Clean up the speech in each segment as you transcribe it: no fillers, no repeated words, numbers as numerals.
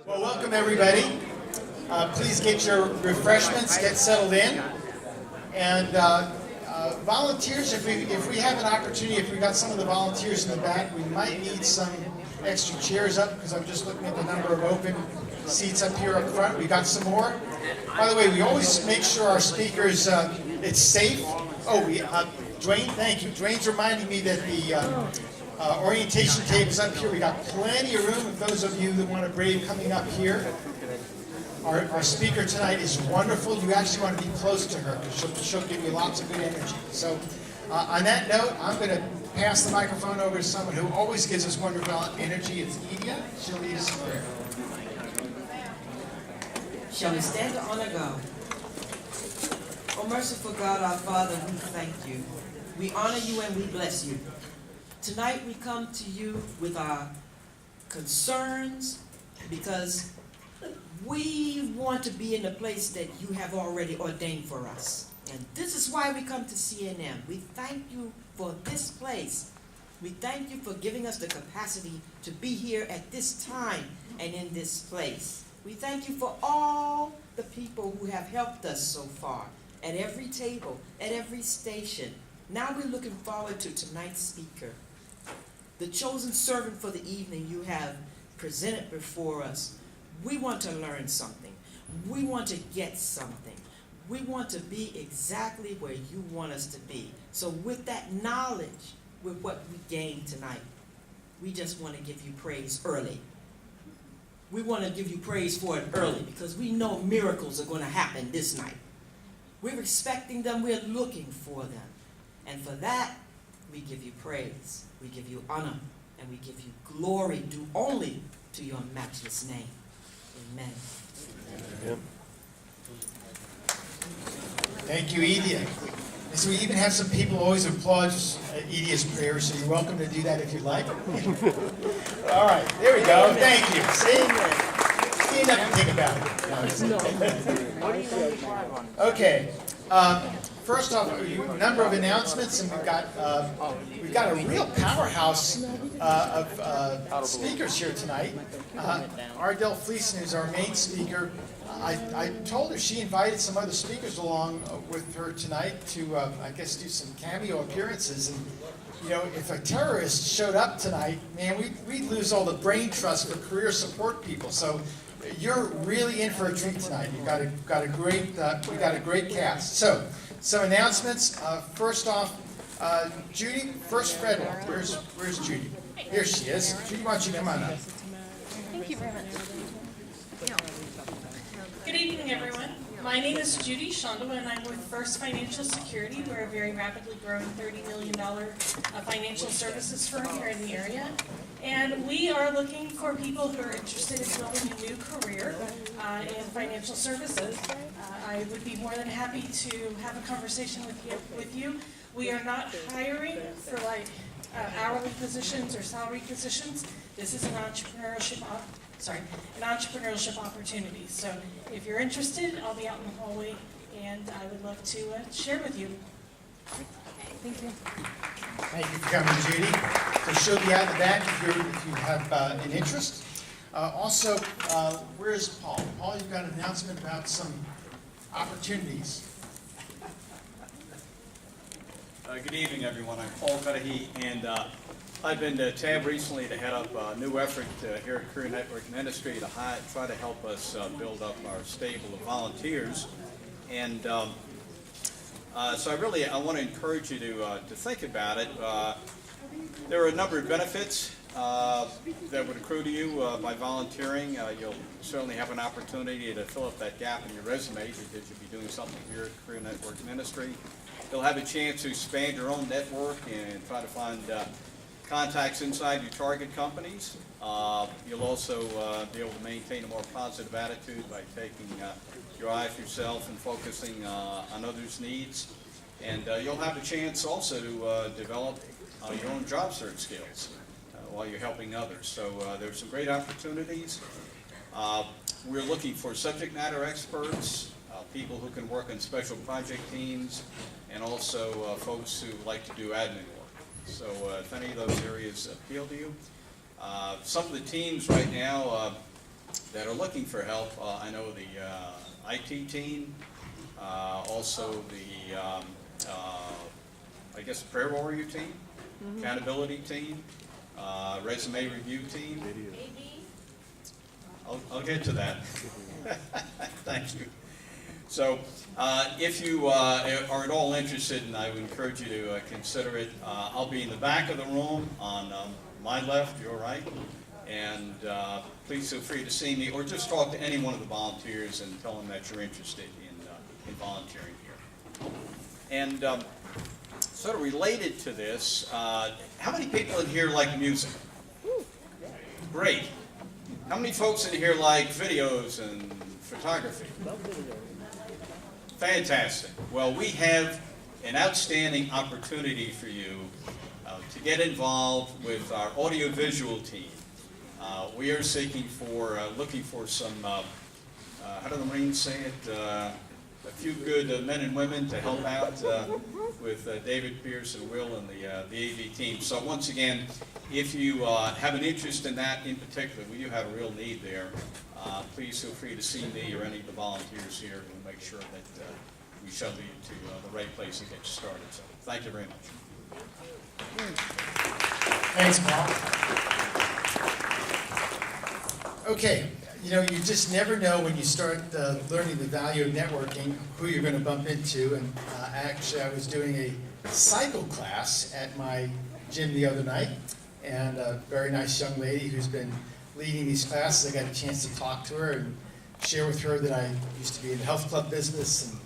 Well, welcome everybody. Please get your refreshments, get settled in. And volunteers, if we have an opportunity, if we got some of the volunteers in the back, we might need some extra chairs up because I'm just looking at the number of open seats up here up front. We got some more. By the way, we always make sure our speakers, it's safe. Oh, Dwayne, thank you. Dwayne's reminding me that the orientation table's up here. We got plenty of room if those of you that want to brave coming up here. Our speaker tonight is wonderful. You actually want to be close to her because she'll give you lots of good energy. So on that note, I'm going to pass the microphone over to someone who always gives us wonderful energy. It's Edia. She'll lead us in prayer. Shall we stand to honor God? Oh, merciful God, our Father, we thank you. We honor you and we bless you. Tonight we come to you with our concerns because we want to be in the place that you have already ordained for us. And this is why we come to CNM. We thank you for this place. We thank you for giving us the capacity to be here at this time and in this place. We thank you for all the people who have helped us so far, at every table, at every station. Now we're looking forward to tonight's speaker, the chosen servant for the evening you have presented before us. We want to learn something. We want to get something. We want to be exactly where you want us to be. So with that knowledge, with what we gained tonight, we just want to give you praise early. We want to give you praise for it early because we know miracles are going to happen this night. We're expecting them. We're looking for them. And for that, we give you praise. We give you honor. And we give you glory due only to your matchless name. Amen. Amen. Thank you, Edia. And so we even have some people who always applaud Edia's prayers, so you're welcome to do that if you'd like. All right, there we go. Thank you. See, stand up and think about it. Okay. First off, a number of announcements, and we've got a real powerhouse of speakers here tonight. Ardell Fleeson is our main speaker. I told her she invited some other speakers along with her tonight to, I guess, do some cameo appearances. And you know, if a terrorist showed up tonight, man, we'd lose all the brain trust for career support people. So you're really in for a treat tonight. We got a great cast. So some announcements. First off, Judy, first Fredwell. Where's Judy? Here she is. Judy, why don't you come on up? Thank you very much. Good evening, everyone. My name is Judy Shonda, and I'm with First Financial Security. We're a very rapidly growing $30 million financial services firm here in the area. And we are looking for people who are interested in building a new career in financial services. I would be more than happy to have a conversation with you. We are not hiring for hourly positions or salary positions. This is an entrepreneurship opportunity. So if you're interested, I'll be out in the hallway, and I would love to share with you. Thank you. Thank you for coming, Judy. So she'll be out in the back if you have an interest. Also, where's Paul? Paul, you've got an announcement about some opportunities. Good evening, everyone. I'm Paul Cudahy, and I've been tabbed recently to head up a new effort here at Career Network Ministry to try to help us build up our stable of volunteers. And so I want to encourage you to think about it. There are a number of benefits that would accrue to you by volunteering. You'll certainly have an opportunity to fill up that gap in your resume because you'll be doing something here at Career Network Ministry. You'll have a chance to expand your own network and try to find contacts inside your target companies. You'll also be able to maintain a more positive attitude by taking your eye off yourself and focusing on others' needs. And you'll have a chance also to develop your own job search skills while you're helping others. So there's some great opportunities. We're looking for subject matter experts, people who can work on special project teams, and also folks who like to do admin work. So if any of those areas appeal to you, some of the teams right now that are looking for help. I know the IT team, also the, I guess, prayer warrior team, accountability team, resume review team. I'll get to that. Thank you. So if you are at all interested, and I would encourage you to consider it, I'll be in the back of the room on my left, your right, and please feel free to see me or just talk to any one of the volunteers and tell them that you're interested in volunteering here. And sort of related to this, how many people in here like music? Great. How many folks in here like videos and photography? Fantastic. Well, we have an outstanding opportunity for you to get involved with our audiovisual team. We are looking for some, how do the Marines say it? A few good men and women to help out with David, Pierce, and Will and the AV team. So once again, if you have an interest in that in particular, we do have a real need there. Please feel free to see me or any of the volunteers here and make sure that we shuttle you to the right place to get you started. So thank you very much. Thanks, Paul. Okay, you know, you just never know when you start learning the value of networking who you're going to bump into. And actually, I was doing a cycle class at my gym the other night, and a very nice young lady who's been leading these classes. I got a chance to talk to her and share with her that I used to be in the health club business and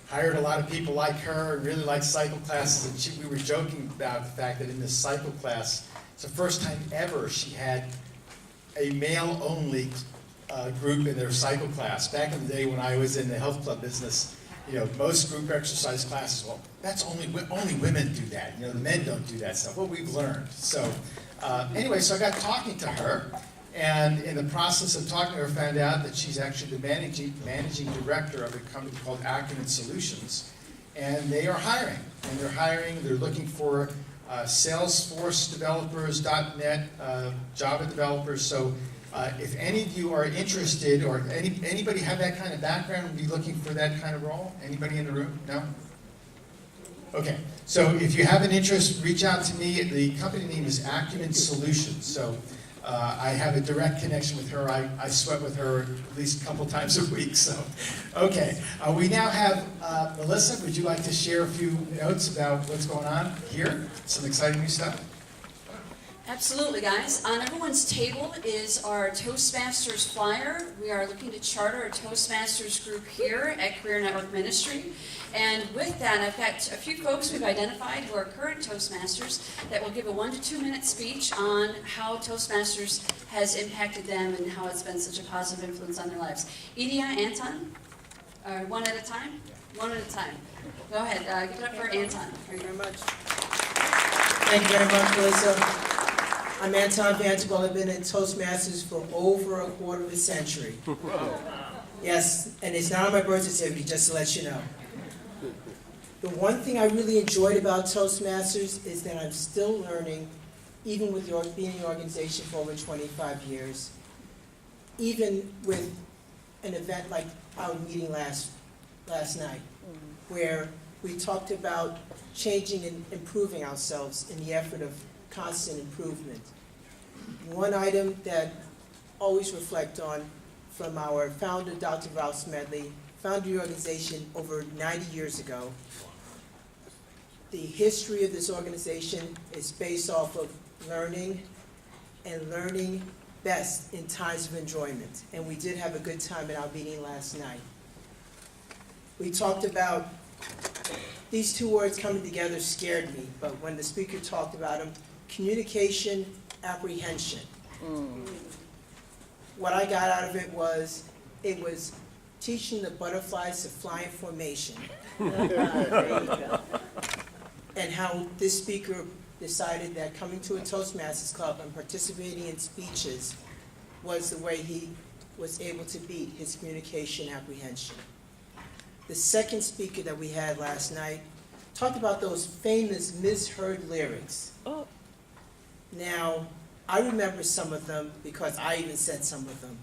hired a lot of people like her and really liked cycle classes. And we were joking about the fact that in this cycle class, it's the first time ever she had a male-only group in their cycle class. Back in the day when I was in the health club business, you know, most group exercise classes, well, that's only women do that. You know, the men don't do that stuff. Well, we've learned. So anyway, so I got talking to her, and in the process of talking to her, found out that she's actually the managing director of a company called Acumen Solutions, and they are hiring. And they're looking for Salesforce developers, .NET, Java developers. So if any of you are interested, or anybody have that kind of background and be looking for that kind of role? Anybody in the room? No? Okay. So if you have an interest, reach out to me. The company name is Acumen Solutions. So I have a direct connection with her. I sweat with her at least a couple times a week. So, okay. We now have Melissa. Would you like to share a few notes about what's going on here? Some exciting new stuff. Absolutely, guys. On everyone's table is our Toastmasters flyer. We are looking to charter a Toastmasters group here at Career Network Ministry. And with that, I've got a few folks we've identified who are current Toastmasters that will give a 1 to 2 minute speech on how Toastmasters has impacted them and how it's been such a positive influence on their lives. Idia, Anton, one at a time? One at a time. Go ahead, give it up for Anton. Thank you very much. Thank you very much, Melissa. I'm Anton Vanderbilt. I've been in Toastmasters for over a quarter of a century. Yes, and it's not on my birth certificate, just to let you know. The one thing I really enjoyed about Toastmasters is that I'm still learning, even with being in the organization for over 25 years, even with an event like our meeting last night, where we talked about changing and improving ourselves in the effort of constant improvement. One item that I always reflect on from our founder, Dr. Ralph Smedley, founded the organization over 90 years ago. The history of this organization is based off of learning and learning best in times of enjoyment. And we did have a good time at our meeting last night. We talked about these two words coming together scared me, but when the speaker talked about them, communication, apprehension. What I got out of it was teaching the butterflies to fly in formation. And how this speaker decided that coming to a Toastmasters club and participating in speeches was the way he was able to beat his communication apprehension. The second speaker that we had last night talked about those famous misheard lyrics. Now, I remember some of them because I even said some of them.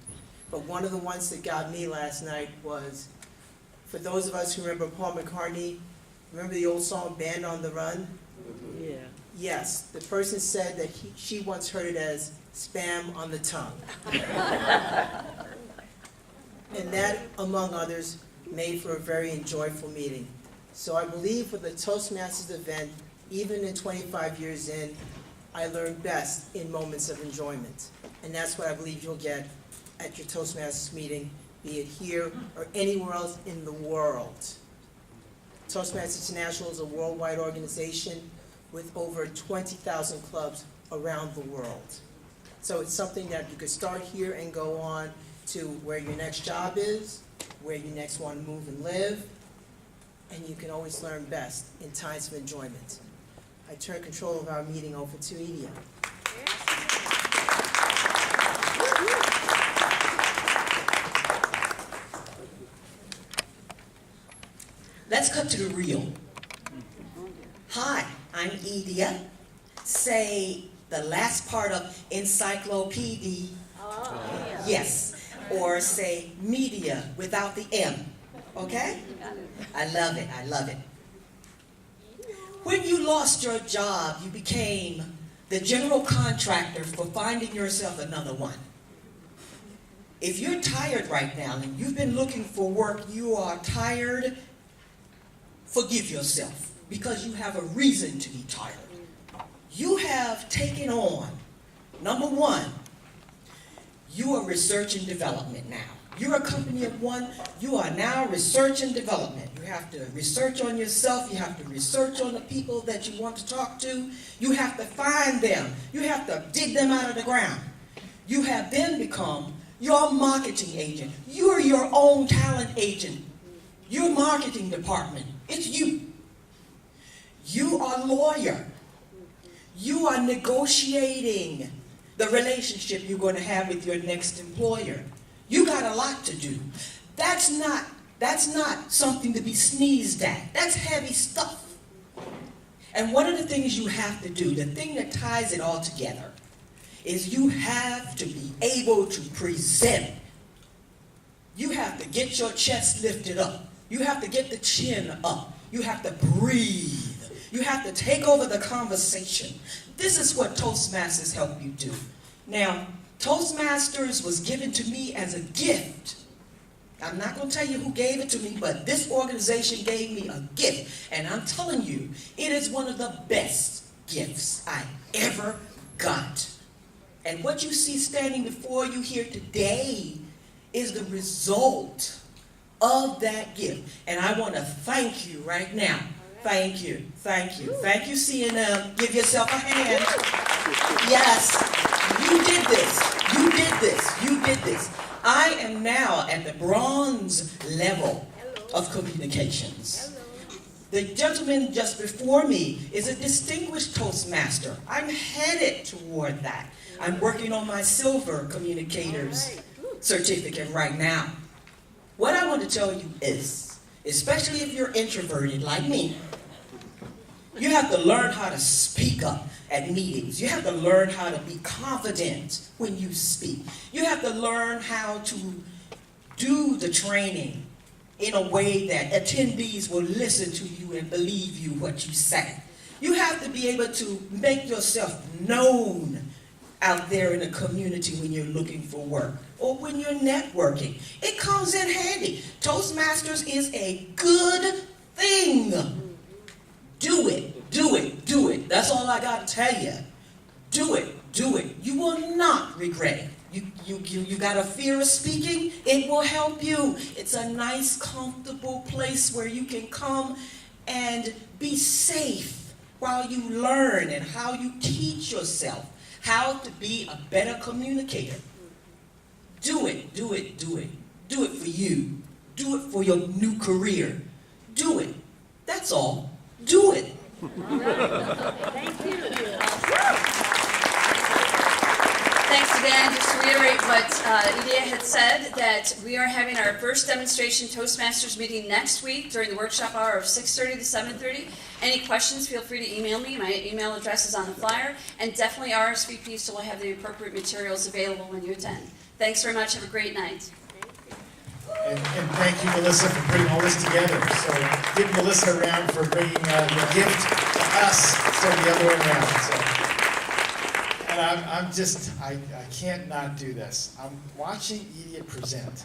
But one of the ones that got me last night was, for those of us who remember Paul McCartney, remember the old song Band on the Run? Yeah. Yes, the person said that she once heard it as spam on the tongue. And that, among others, made for a very enjoyable meeting. So I believe for the Toastmasters event, even in 25 years in, I learned best in moments of enjoyment. And that's what I believe you'll get at your Toastmasters meeting, be it here or anywhere else in the world. Toastmasters International is a worldwide organization with over 20,000 clubs around the world. So it's something that you could start here and go on to where your next job is, where you next want to move and live, and you can always learn best in times of enjoyment. I turn control of our meeting over to Edia. Let's cut to the real. Hi, I'm Edia. Say the last part of encyclopedia. Yes. Or say media without the M. Okay? I love it. I love it. When you lost your job, you became the general contractor for finding yourself another one. If you're tired right now and you've been looking for work, you are tired, forgive yourself because you have a reason to be tired. You have taken on, number one, you are research and development now. You're a company of one, you are now research and development. You have to research on yourself, you have to research on the people that you want to talk to, you have to find them, you have to dig them out of the ground. You have then become your marketing agent. You're your own talent agent. Your marketing department, it's you. You are lawyer. You are negotiating the relationship you're going to have with your next employer. You got a lot to do. That's not something to be sneezed at. That's heavy stuff. And one of the things you have to do, the thing that ties it all together, is you have to be able to present. You have to get your chest lifted up. You have to get the chin up. You have to breathe. You have to take over the conversation. This is what Toastmasters help you do. Now, Toastmasters was given to me as a gift. I'm not going to tell you who gave it to me, but this organization gave me a gift. And I'm telling you, it is one of the best gifts I ever got. And what you see standing before you here today is the result of that gift. And I want to thank you right now. Thank you, thank you. Thank you, CNM. Give yourself a hand. Yes, you did this. You did this. You did this. I am now at the bronze level of communications. The gentleman just before me is a distinguished Toastmaster. I'm headed toward that. I'm working on my silver communicators certificate right now. What I want to tell you is, especially if you're introverted like me, you have to learn how to speak up at meetings. You have to learn how to be confident when you speak. You have to learn how to do the training in a way that attendees will listen to you and believe you what you say. You have to be able to make yourself known out there in the community when you're looking for work or when you're networking. It comes in handy. Toastmasters is a good thing. Do it, do it, do it. That's all I got to tell you. Do it, do it. You will not regret it. You got a fear of speaking? It will help you. It's a nice, comfortable place where you can come and be safe while you learn and how you teach yourself how to be a better communicator. Do it, do it, do it. Do it for you. Do it for your new career. Do it. That's all. Do it. Thanks again, just to reiterate what Edie had said, that we are having our first demonstration Toastmasters meeting next week during the workshop hour of 6:30 to 7:30. Any questions, feel free to email me. My email address is on the flyer, and definitely RSVP so we'll have the appropriate materials available when you attend. Thanks very much. Have a great night. And thank you, Melissa, for putting all this together. So give Melissa a round for bringing the gift to us instead of the other way around. So. And I can't not do this. I'm watching Edie present,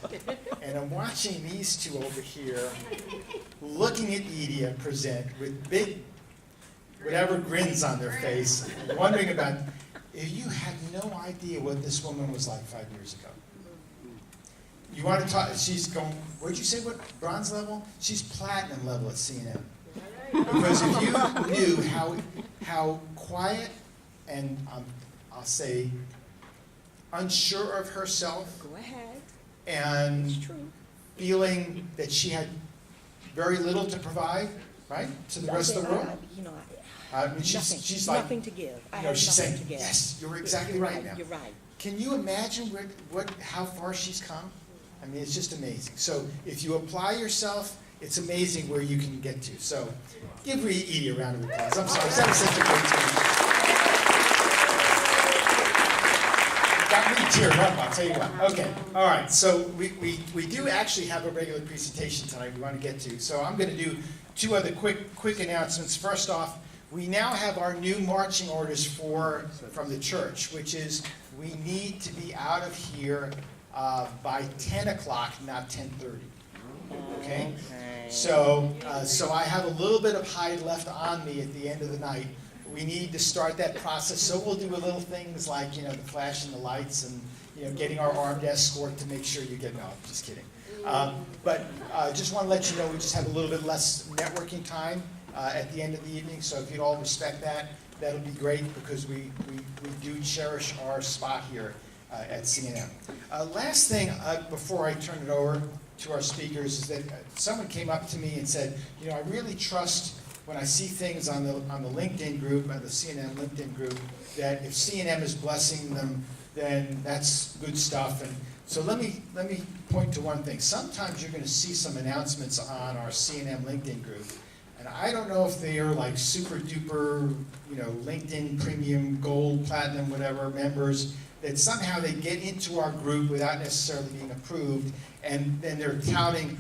and I'm watching these two over here looking at Edie present with big, whatever grins on their face, wondering about, if you had no idea what this woman was like 5 years ago. You want to talk, she's going, what'd you say, what, bronze level? She's platinum level at CNM. Because if you knew how quiet and, I'll say, unsure of herself. Go ahead. And It's true. feeling that she had very little to provide, right, to the rest of the world. You know, I mean, she's like, nothing to give. I you know, have she's nothing saying, to give. yes, you're exactly right now. You're right. Can you imagine how far she's come? I mean, it's just amazing. So if you apply yourself, it's amazing where you can get to. So give Edie a round of applause. I'm sorry, that was such a great team. Got me teared up, I'll tell you what. Okay, all right, so we do actually have a regular presentation tonight we want to get to. So I'm going to do two other quick announcements. First off, we now have our new marching orders from the church, which is we need to be out of here by 10 o'clock, not 10:30. Okay? So I have a little bit of hide left on me at the end of the night. We need to start that process, so we'll do little things like, the flashing the lights and, getting our armed escort to make sure you get, no, I'm just kidding. But just want to let you know we just have a little bit less networking time at the end of the evening, so if you'd all respect that, that'll be great because we do cherish our spot here at CNM. Last thing before I turn it over to our speakers is that someone came up to me and said, I really trust when I see things on the LinkedIn group, the CNM LinkedIn group, that if CNM is blessing them, then that's good stuff. And so let me point to one thing. Sometimes you're going to see some announcements on our CNM LinkedIn group, and I don't know if they are like super duper, LinkedIn premium, gold, platinum, whatever members, that somehow they get into our group without necessarily being approved, and then they're touting,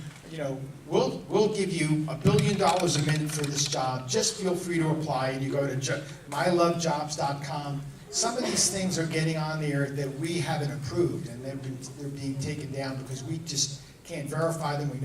we'll give you $1 billion a minute for this job. Just feel free to apply, and you go to mylovejobs.com. Some of these things are getting on there that we haven't approved, and they're being taken down because we just can't verify them. We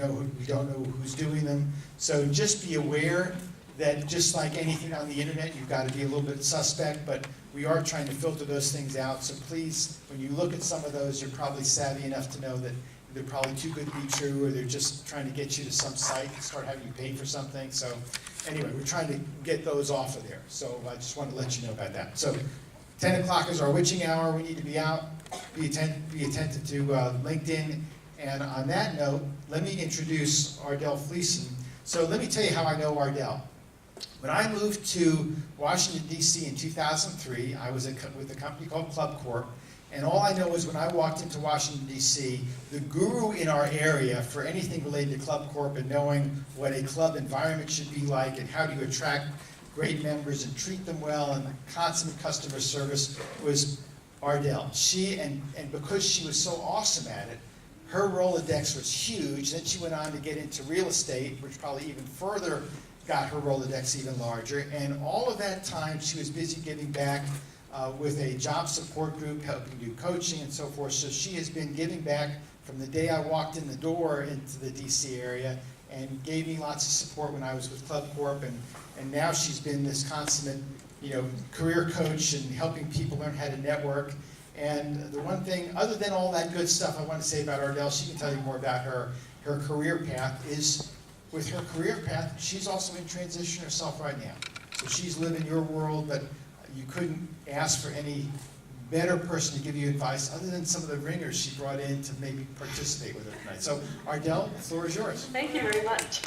don't know who's doing them. So just be aware that just like anything on the internet, you've got to be a little bit suspect, but we are trying to filter those things out. So please, when you look at some of those, you're probably savvy enough to know that they're probably too good to be true, or they're just trying to get you to some site and start having you pay for something. So anyway, we're trying to get those off of there. So I just want to let you know about that. So 10 o'clock is our witching hour. We need to be out, be attentive to LinkedIn. And on that note, let me introduce Ardell Fleeson. So let me tell you how I know Ardell. When I moved to Washington, D.C. in 2003, I was with a company called Club Corp. And all I know is when I walked into Washington, D.C., the guru in our area for anything related to Club Corp and knowing what a club environment should be like and how do you attract great members and treat them well and consummate customer service was Ardell. She, and because she was so awesome at it, her Rolodex was huge. Then she went on to get into real estate, which probably even further got her Rolodex even larger. And all of that time, she was busy giving back with a job support group, helping do coaching and so forth. So she has been giving back from the day I walked in the door into the DC area and gave me lots of support when I was with Club Corp. And now she's been this consummate, career coach and helping people learn how to network. And the one thing, other than all that good stuff I want to say about Ardell, she can tell you more about her career path, is with her career path, she's also in transition herself right now. So she's living your world, but you couldn't ask for any better person to give you advice other than some of the ringers she brought in to maybe participate with her tonight. So Ardell, the floor is yours. Thank you very much.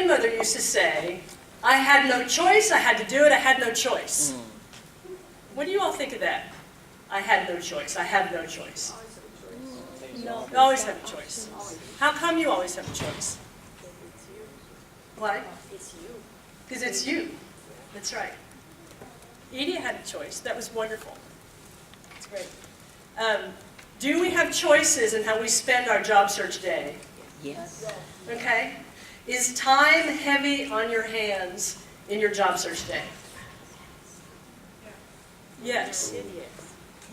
grandmother used to say, I had no choice, I had to do it, I had no choice. What do you all think of that? I had no choice, I have no choice. No. You always have a choice. How come you always have a choice? Why? It's you. Because it's you. That's right. Edie had a choice. That was wonderful. That's great. Do we have choices in how we spend our job search day? Yes. Okay. Is time heavy on your hands in your job search day? Yes.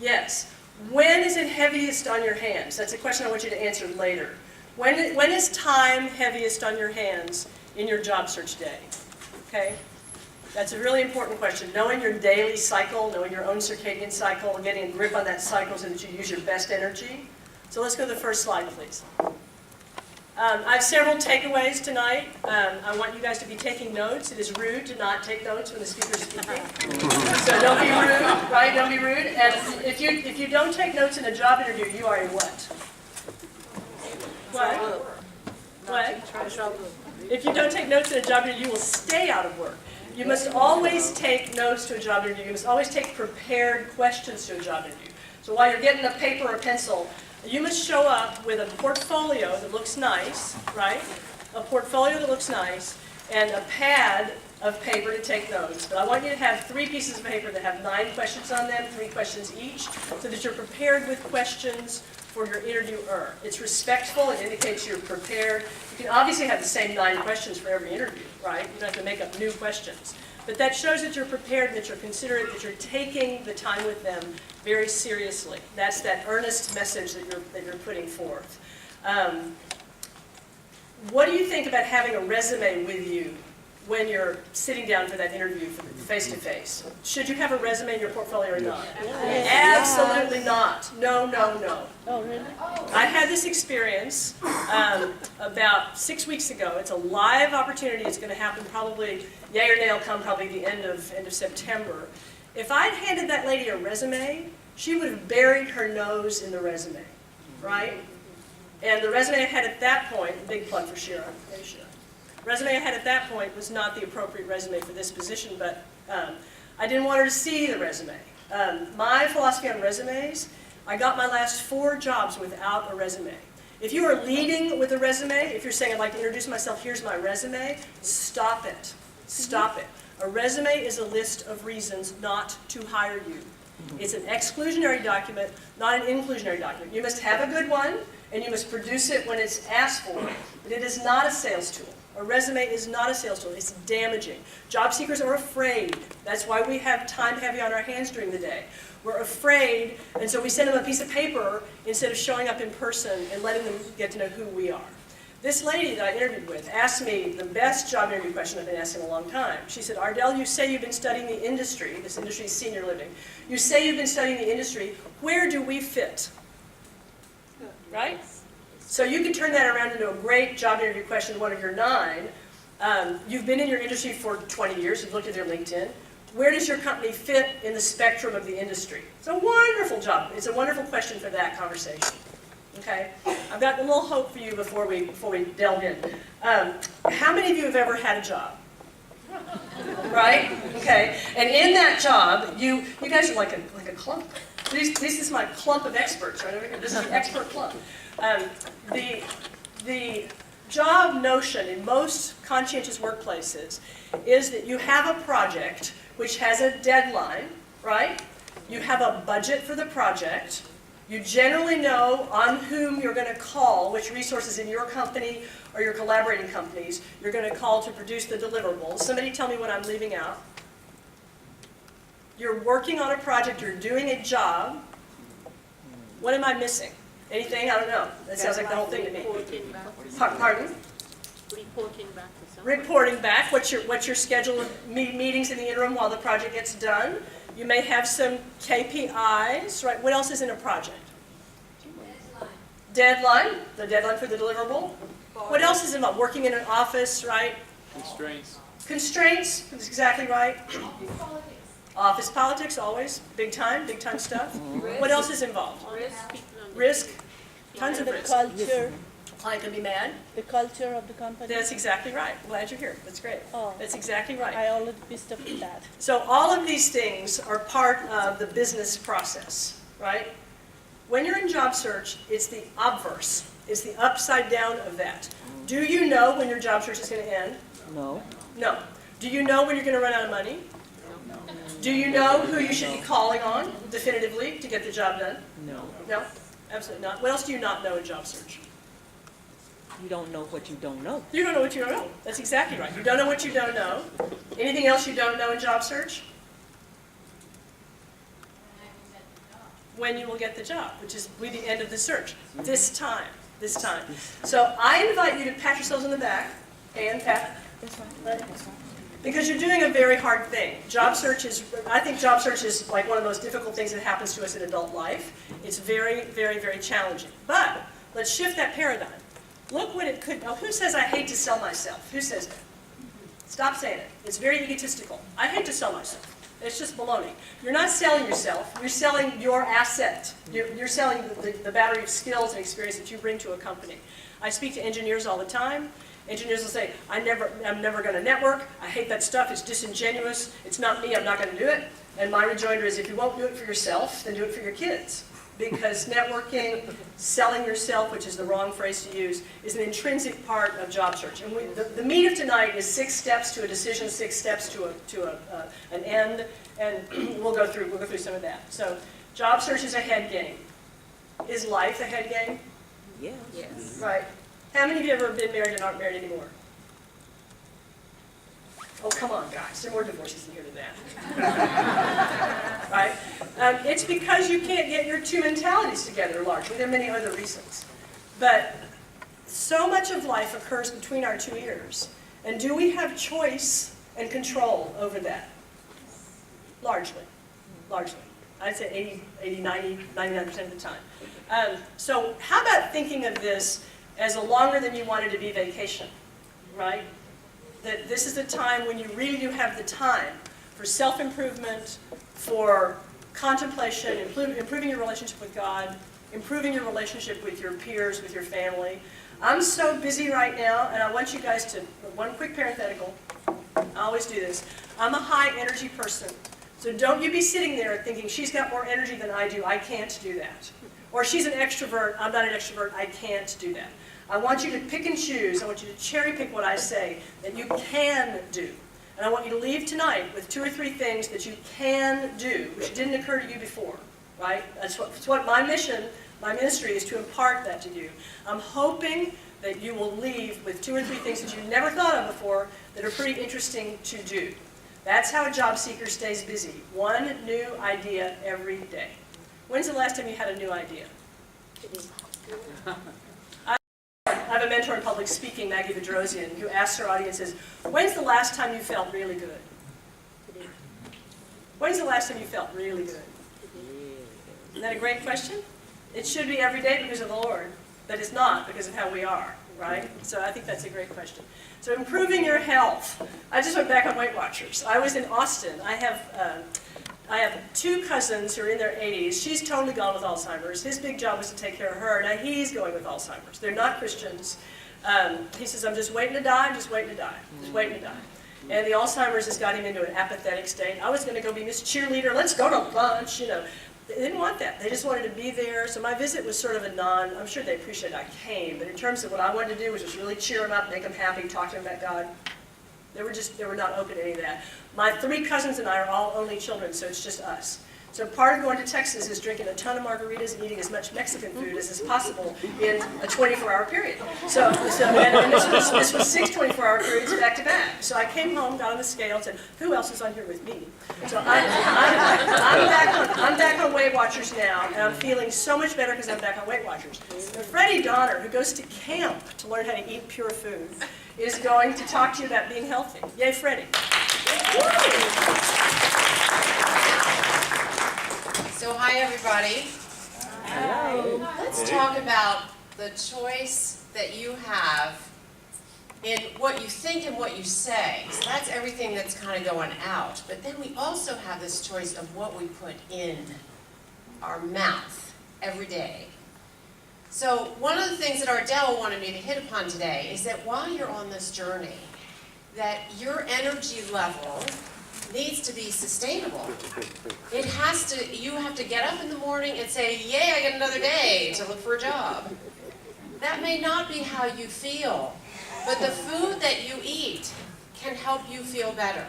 Yes. When is it heaviest on your hands? That's a question I want you to answer later. When is time heaviest on your hands in your job search day? Okay? That's a really important question. Knowing your daily cycle, knowing your own circadian cycle, and getting a grip on that cycle so that you use your best energy. So let's go to the first slide, please. I have several takeaways tonight. I want you guys to be taking notes. It is rude to not take notes when the speaker is speaking. So don't be rude, right? Don't be rude. And if you don't take notes in a job interview, you are a what? What? What? If you don't take notes in a job interview, you will stay out of work. You must always take notes to a job interview. You must always take prepared questions to a job interview. So while you're getting a paper or a pencil, you must show up with a portfolio that looks nice, right? A portfolio that looks nice and a pad of paper to take notes. But I want you to have 3 pieces of paper that have 9 questions on them, 3 questions each, so that you're prepared with questions for your interviewer. It's respectful, it indicates you're prepared. You can obviously have the same 9 questions for every interview, right? You don't have to make up new questions. But that shows that you're prepared, that you're considerate, that you're taking the time with them very seriously. That's that earnest message that you're putting forth. What do you think about having a resume with you when you're sitting down for that interview face-to-face? Should you have a resume in your portfolio or not? Yes. Absolutely not. No, no, no. Oh, really? I had this experience about 6 weeks ago. It's a live opportunity. It's going to happen probably, yay or nay, will come probably the end of September. If I'd handed that lady a resume, she would have buried her nose in the resume, right? And the resume I had at that point, big plug for Shira, resume I had at that point was not the appropriate resume for this position, but I didn't want her to see the resume. My philosophy on resumes, I got my last 4 jobs without a resume. If you are leading with a resume, if you're saying I'd like to introduce myself, here's my resume, stop it. Stop it. A resume is a list of reasons not to hire you. It's an exclusionary document, not an inclusionary document. You must have a good one, and you must produce it when it's asked for, but it is not a sales tool. A resume is not a sales tool. It's damaging. Job seekers are afraid. That's why we have time heavy on our hands during the day. We're afraid, and so we send them a piece of paper instead of showing up in person and letting them get to know who we are. This lady that I interviewed with asked me the best job interview question I've been asked in a long time. She said, Ardell, you say you've been studying the industry. This industry is senior living. You say you've been studying the industry. Where do we fit? Right? So you can turn that around into a great job interview question, one of your 9. You've been in your industry for 20 years. You've looked at their LinkedIn. Where does your company fit in the spectrum of the industry? It's a wonderful job. It's a wonderful question for that conversation. Okay? I've got a little hope for you before we delve in. How many of you have ever had a job? Right? Okay. And in that job, you guys are like a clump. This is my clump of experts, right? This is the expert clump. The job notion in most conscientious workplaces is that you have a project which has a deadline, right? You have a budget for the project. You generally know on whom you're going to call, which resources in your company or your collaborating companies you're going to call to produce the deliverables. Somebody tell me what I'm leaving out. You're working on a project, you're doing a job. What am I missing? Anything? I don't know. That sounds like the whole thing to me. Pardon? Reporting back to someone. Reporting back. What's your schedule of meetings in the interim while the project gets done? You may have some KPIs, right? What else is in a project? Deadline. The deadline for the deliverable. What else is involved? Working in an office, right? Constraints. Constraints. That's exactly right. Office politics, always. Big time stuff. What else is involved? Risk. Tons of risk. Culture. Client can be mad. The culture of the company? That's exactly right. I'm glad you're here. That's great. Oh. That's exactly right. I already missed up with that. So all of these things are part of the business process, right? When you're in job search, it's the obverse. It's the upside down of that. Do you know when your job search is going to end? No. No. Do you know when you're going to run out of money? Do you know who you should be calling on definitively to get the job done? No, No, absolutely not. What else do you not know in job search? you don't know what you don't know. You don't know what you don't know. That's exactly right. You don't know what you don't know. Anything else you don't know in job search? When you will get the job, which is the end of the search. This time. So I invite you to pat yourselves on the back, and pat, right? Because you're doing a very hard thing. I think job search is like one of the most difficult things that happens to us in adult life. It's very, very, very challenging. But let's shift that paradigm. Look what it could, now who says I hate to sell myself? Who says that? Stop saying it. It's very egotistical. I hate to sell myself. It's just baloney. You're not selling yourself. You're selling your asset. You're selling the battery of skills and experience that you bring to a company. I speak to engineers all the time. Engineers will say, I'm never going to network. I hate that stuff. It's disingenuous. It's not me. I'm not going to do it. And my rejoinder is, if you won't do it for yourself, then do it for your kids. Because networking, selling yourself, which is the wrong phrase to use, is an intrinsic part of job search. And the meat of tonight is 6 steps to a decision, 6 steps to an end, and we'll go through some of that. So, job search is a head game. Is life a head game? Yes. Right. How many of you have ever been married and aren't married anymore? Oh, come on, guys. There are more divorces in here than that. Right? It's because you can't get your two mentalities together, largely. There are many other reasons. But so much of life occurs between our 2 ears. And do we have choice and control over that? Largely. Largely. I'd say 80, 90, 99% of the time. So how about thinking of this as a longer than you wanted to be vacation, right? That this is a time when you really do have the time for self-improvement, for contemplation, improving your relationship with God, improving your relationship with your peers, with your family. I'm so busy right now, and I want you guys to, one quick parenthetical, I always do this. I'm a high energy person, so don't you be sitting there thinking, she's got more energy than I do, I can't do that. Or she's an extrovert, I'm not an extrovert, I can't do that. I want you to pick and choose. I want you to cherry pick what I say that you can do. And I want you to leave tonight with 2 or 3 things that you can do, which didn't occur to you before, right? That's what my mission, my ministry is to impart that to you. I'm hoping that you will leave with 2 or 3 things that you never thought of before that are pretty interesting to do. That's how a job seeker stays busy. One new idea every day. When's the last time you had a new idea? I have a mentor in public speaking, Maggie Bedrosian, who asks her audiences, when's the last time you felt really good? When's the last time you felt really good? Isn't that a great question? It should be every day because of the Lord, but it's not because of how we are, right? So I think that's a great question. So improving your health. I just went back on Weight Watchers. I was in Austin. I have 2 cousins who are in their 80s. She's totally gone with Alzheimer's. His big job was to take care of her. Now he's going with Alzheimer's. They're not Christians. He says, I'm just waiting to die, I'm just waiting to die, just waiting to die. And the Alzheimer's has got him into an apathetic state. I was going to go be Miss Cheerleader, let's go to lunch, you know. They didn't want that. They just wanted to be there. So my visit was sort of a I'm sure they appreciated I came, but in terms of what I wanted to do was just really cheer them up, make them happy, talk to them about God. They were not open to any of that. My 3 cousins and I are all only children, so it's just us. So part of going to Texas is drinking a ton of margaritas and eating as much Mexican food as is possible in a 24-hour period. And this was 6 24-hour periods back to back. So I came home, got on the scale, and said, who else is on here with me? So I'm back on Weight Watchers now, and I'm feeling so much better because I'm back on Weight Watchers. And Freddie Donner, who goes to camp to learn how to eat pure food, is going to talk to you about being healthy. Yay, Freddie. So hi everybody. Let's talk about the choice that you have in what you think and what you say. So that's everything that's kind of going out. But then we also have this choice of what we put in our mouth every day. So one of the things that Ardell wanted me to hit upon today is that while you're on this journey, that your energy level needs to be sustainable. It has to, you have to get up in the morning and say, yay, I get another day to look for a job. That may not be how you feel, but the food that you eat can help you feel better.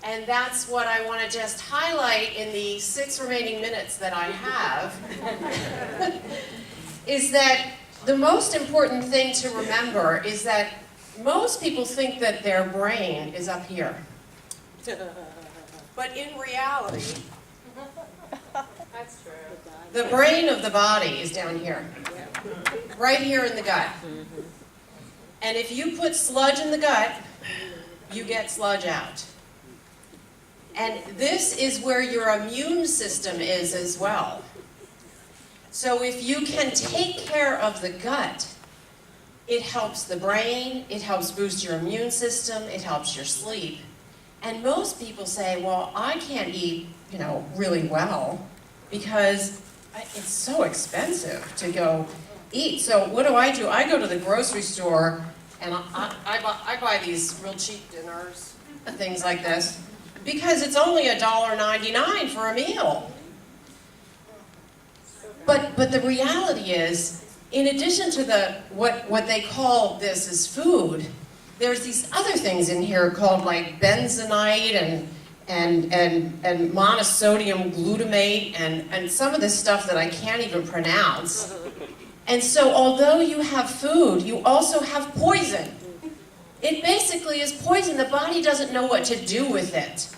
And that's what I want to just highlight in the 6 remaining minutes that I have, is that the most important thing to remember is that most people think that their brain is up here. But in reality, that's true. The brain of the body is down here, right here in the gut. And if you put sludge in the gut, you get sludge out. And this is where your immune system is as well. So if you can take care of the gut, it helps the brain, it helps boost your immune system, it helps your sleep. And most people say, well, I can't eat, really well because it's so expensive to go eat. So what do? I go to the grocery store and I buy these real cheap dinners, things like this, because it's only $1.99 for a meal. But the reality is, in addition to what they call this as food, there's these other things in here called like bentonite and monosodium glutamate and some of this stuff that I can't even pronounce. And so although you have food, you also have poison. It basically is poison. The body doesn't know what to do with it.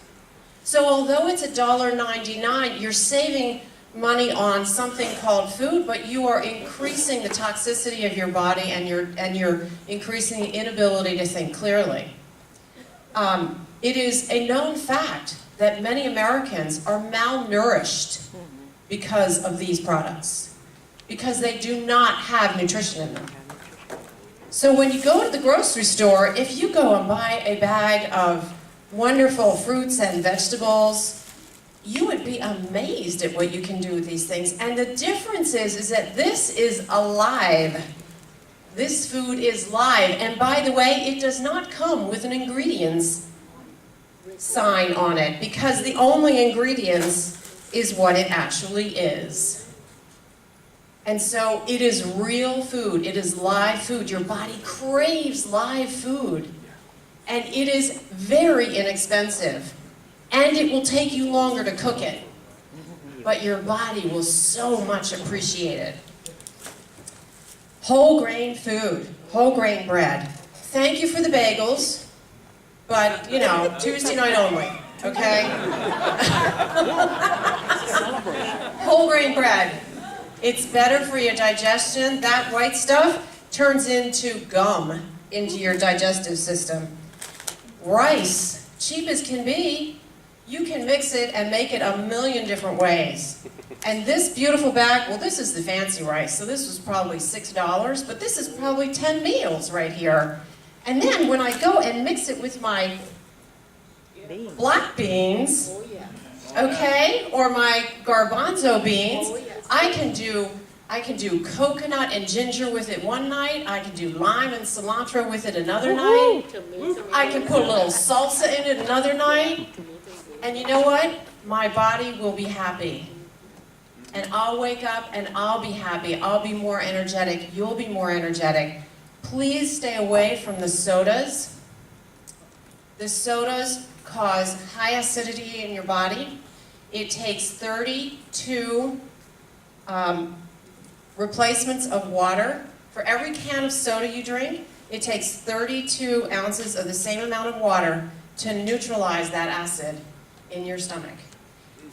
So although it's $1.99, you're saving money on something called food, but you are increasing the toxicity of your body and you're increasing the inability to think clearly. It is a known fact that many Americans are malnourished because of these products, because they do not have nutrition in them. So when you go to the grocery store, if you go and buy a bag of wonderful fruits and vegetables, you would be amazed at what you can do with these things. And the difference is that this is alive. This food is live. And by the way, it does not come with an ingredients sign on it, because the only ingredients is what it actually is. And so it is real food. It is live food. Your body craves live food. And it is very inexpensive. And it will take you longer to cook it. But your body will so much appreciate it. Whole grain food, whole grain bread. Thank you for the bagels, but Tuesday night only, okay? Whole grain bread. It's better for your digestion. That white stuff turns into gum into your digestive system. Rice, cheap as can be. You can mix it and make it a million different ways. And this beautiful bag, well, this is the fancy rice, so this was probably $6, but this is probably 10 meals right here. And then when I go and mix it with my black beans, okay, or my garbanzo beans, I can do coconut and ginger with it one night. I can do lime and cilantro with it another night. I can put a little salsa in it another night. And you know what? My body will be happy. And I'll wake up and I'll be happy. I'll be more energetic. You'll be more energetic. Please stay away from the sodas. The sodas cause high acidity in your body. It takes 32 replacements of water. For every can of soda you drink, it takes 32 ounces of the same amount of water to neutralize that acid in your stomach.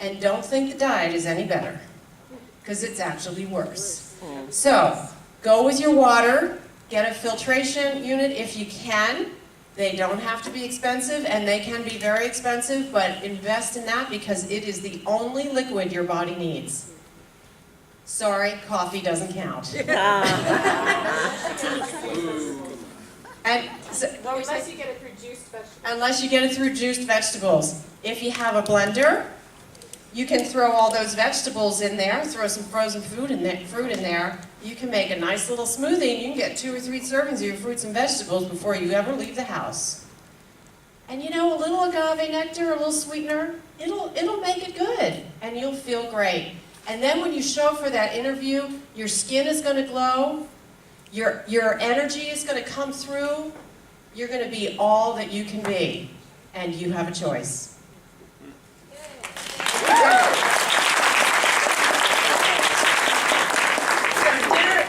And don't think the diet is any better, because it's actually worse. So, go with your water, get a filtration unit if you can. They don't have to be expensive, and they can be very expensive, but invest in that because it is the only liquid your body needs. Sorry, coffee doesn't count. And so, unless you get it through juiced vegetables. Unless you get it through juiced vegetables. If you have a blender, You can throw all those vegetables in there, throw some frozen fruit in there. You can make a nice little smoothie, and you can get 2 or 3 servings of your fruits and vegetables before you ever leave the house. And you know, a little agave nectar, a little sweetener, it'll make it good, and you'll feel great. And then when you show up for that interview, your skin is going to glow, your energy is going to come through, you're going to be all that you can be, and you have a choice.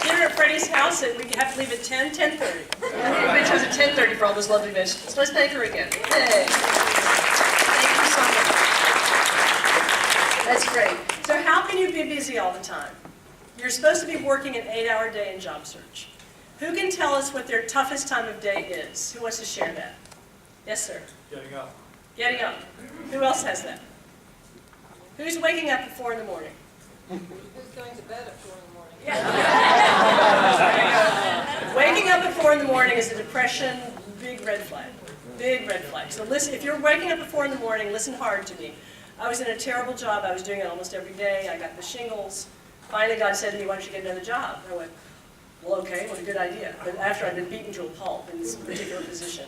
Dinner at Freddie's house, and we have to leave at 10:30. Everybody chose at 10:30 for all those lovely vegetables. Let's thank her again. Hey. Thank you so much. That's great. So how can you be busy all the time? You're supposed to be working an 8-hour day in job search. Who can tell us what their toughest time of day is? Who wants to share that? Yes, sir. Getting up. Getting up. Who else has that? Who's waking up at 4 in the morning? Who's going to bed at 4 in the morning? Yeah. Waking up at 4 in the morning is a depression, big red flag. Big red flag. So listen, if you're waking up at 4 in the morning, listen hard to me. I was in a terrible job. I was doing it almost every day. I got the shingles. Finally, God said to me, why don't you get another job? I went, well, okay, what a good idea. But after I'd been beaten to a pulp in this particular position.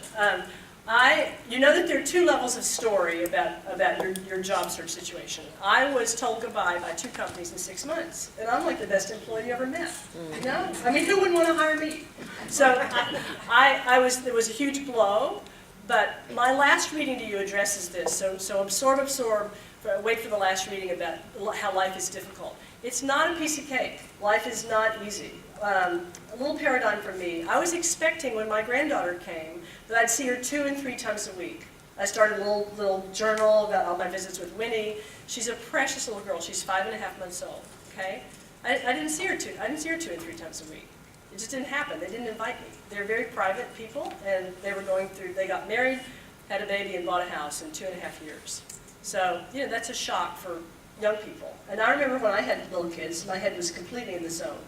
You know that there are 2 levels of story about your job search situation. I was told goodbye by 2 companies in 6 months, and I'm like the best employee you ever met. You know? I mean, who wouldn't want to hire me? So it was a huge blow, but my last reading to you addresses this. So absorb, wait for the last reading about how life is difficult. It's not a piece of cake. Life is not easy. A little paradigm for me. I was expecting when my granddaughter came that I'd see her 2 and 3 times a week. I started a little journal about all my visits with Winnie. She's a precious little girl. She's 5.5 months old. Okay, I didn't see her 2 and 3 times a week. It just didn't happen. They didn't invite me. They're very private people, and they got married, had a baby, and bought a house in 2.5 years. So you know that's a shock for young people. And I remember when I had little kids, my head was completely in the zone.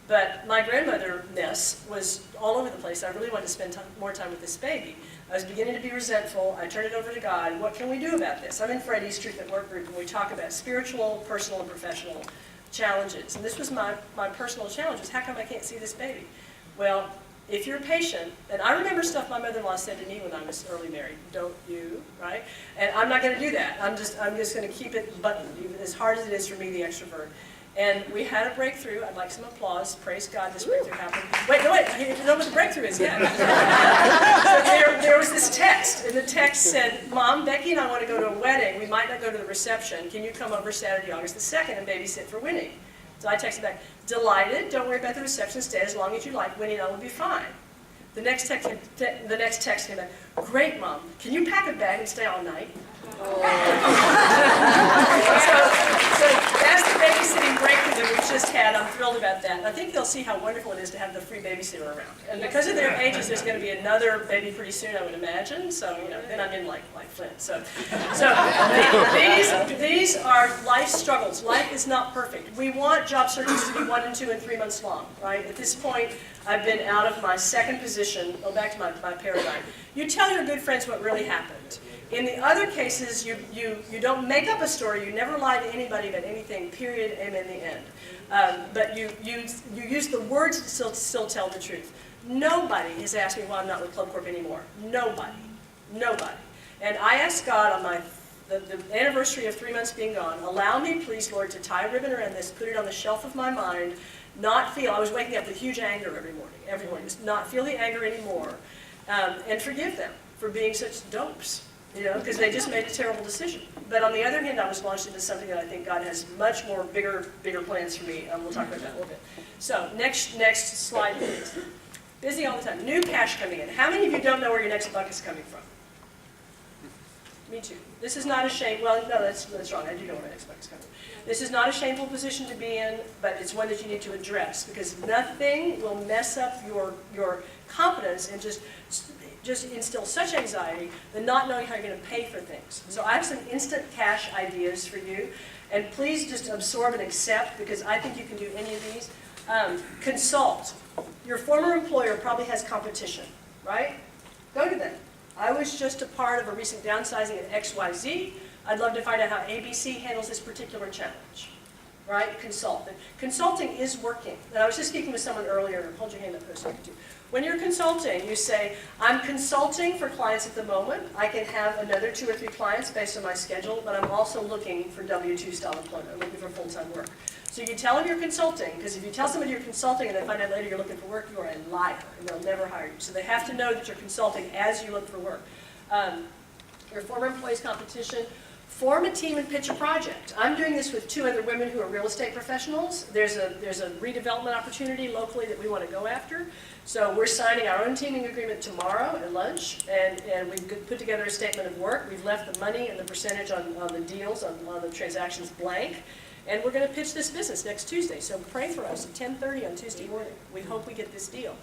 But my grandmother-ness was all over the place. I really wanted to spend more time with this baby. I was beginning to be resentful. I turned it over to God. What can we do about this? I'm in Freddie's Treatment Work Group, and we talk about spiritual, personal, and professional challenges. And this was my personal challenge, is how come I can't see this baby? Well, if you're patient, and I remember stuff my mother-in-law said to me when I was early married, don't you, right? And I'm not going to do that. I'm just going to keep it buttoned, even as hard as it is for me, the extrovert. And we had a breakthrough. I'd like some applause. Praise God, this breakthrough happened. Wait, I don't know what the breakthrough is yet. So there was this text, and the text said, Mom, Becky and I want to go to a wedding. We might not go to the reception. Can you come over Saturday, August the 2nd and babysit for Winnie? So I texted back, delighted. Don't worry about the reception. Stay as long as you like. Winnie and I will be fine. The next text came back, great, Mom. Can you pack a bag and stay all night? So that's the babysitting breakthrough that we've just had. I'm thrilled about that. I think they'll see how wonderful it is to have the free babysitter around. And because of their ages, there's going to be another baby pretty soon, I would imagine. So, you know, then I'm in like Flint. So these are life struggles. Life is not perfect. We want job searches to be 1 and 2 and 3 months long, right? At this point, I've been out of my second position. Go back to my paradigm. You tell your good friends what really happened. In the other cases, you don't make up a story. You never lie to anybody about anything, period, and in the end. But you use the words to still tell the truth. Nobody has asked me why I'm not with Club Corp anymore. Nobody. Nobody. And I asked God on the anniversary of 3 months being gone, allow me, please, Lord, to tie a ribbon around this, put it on the shelf of my mind, not feel, I was waking up with huge anger every morning, just not feel the anger anymore, and forgive them for being such dopes. You know, because they just made a terrible decision. But on the other hand, I was launched into something that I think God has much more bigger plans for me. We'll talk about that in a little bit. So next slide, please. Busy all the time. New cash coming in. How many of you don't know where your next buck is coming from? Me too. This is not a shame. Well, no, that's wrong. I do know where my next buck is coming from. This is not a shameful position to be in, but it's one that you need to address because nothing will mess up your confidence and just instill such anxiety than not knowing how you're going to pay for things. So I have some instant cash ideas for you, and please just absorb and accept because I think you can do any of these. Consult. Your former employer probably has competition, right? Go to them. I was just a part of a recent downsizing at XYZ. I'd love to find out how ABC handles this particular challenge, right? Consult. Consulting is working. And I was just speaking with someone earlier, hold your hand up for a second too. When you're consulting, you say, I'm consulting for clients at the moment. I can have another 2 or 3 clients based on my schedule, but I'm also looking for W-2 style employment. I'm looking for full-time work. So you tell them you're consulting, because if you tell somebody you're consulting and they find out later you're looking for work, you are a liar, and they'll never hire you. So they have to know that you're consulting as you look for work. Your former employees competition, form a team and pitch a project. I'm doing this with 2 other women who are real estate professionals. There's a redevelopment opportunity locally that we want to go after. So we're signing our own teaming agreement tomorrow at lunch, and we've put together a statement of work. We've left the money and the percentage on the deals, on the transactions blank. And we're going to pitch this business next Tuesday. So pray for us at 10:30 on Tuesday morning. We hope we get this deal.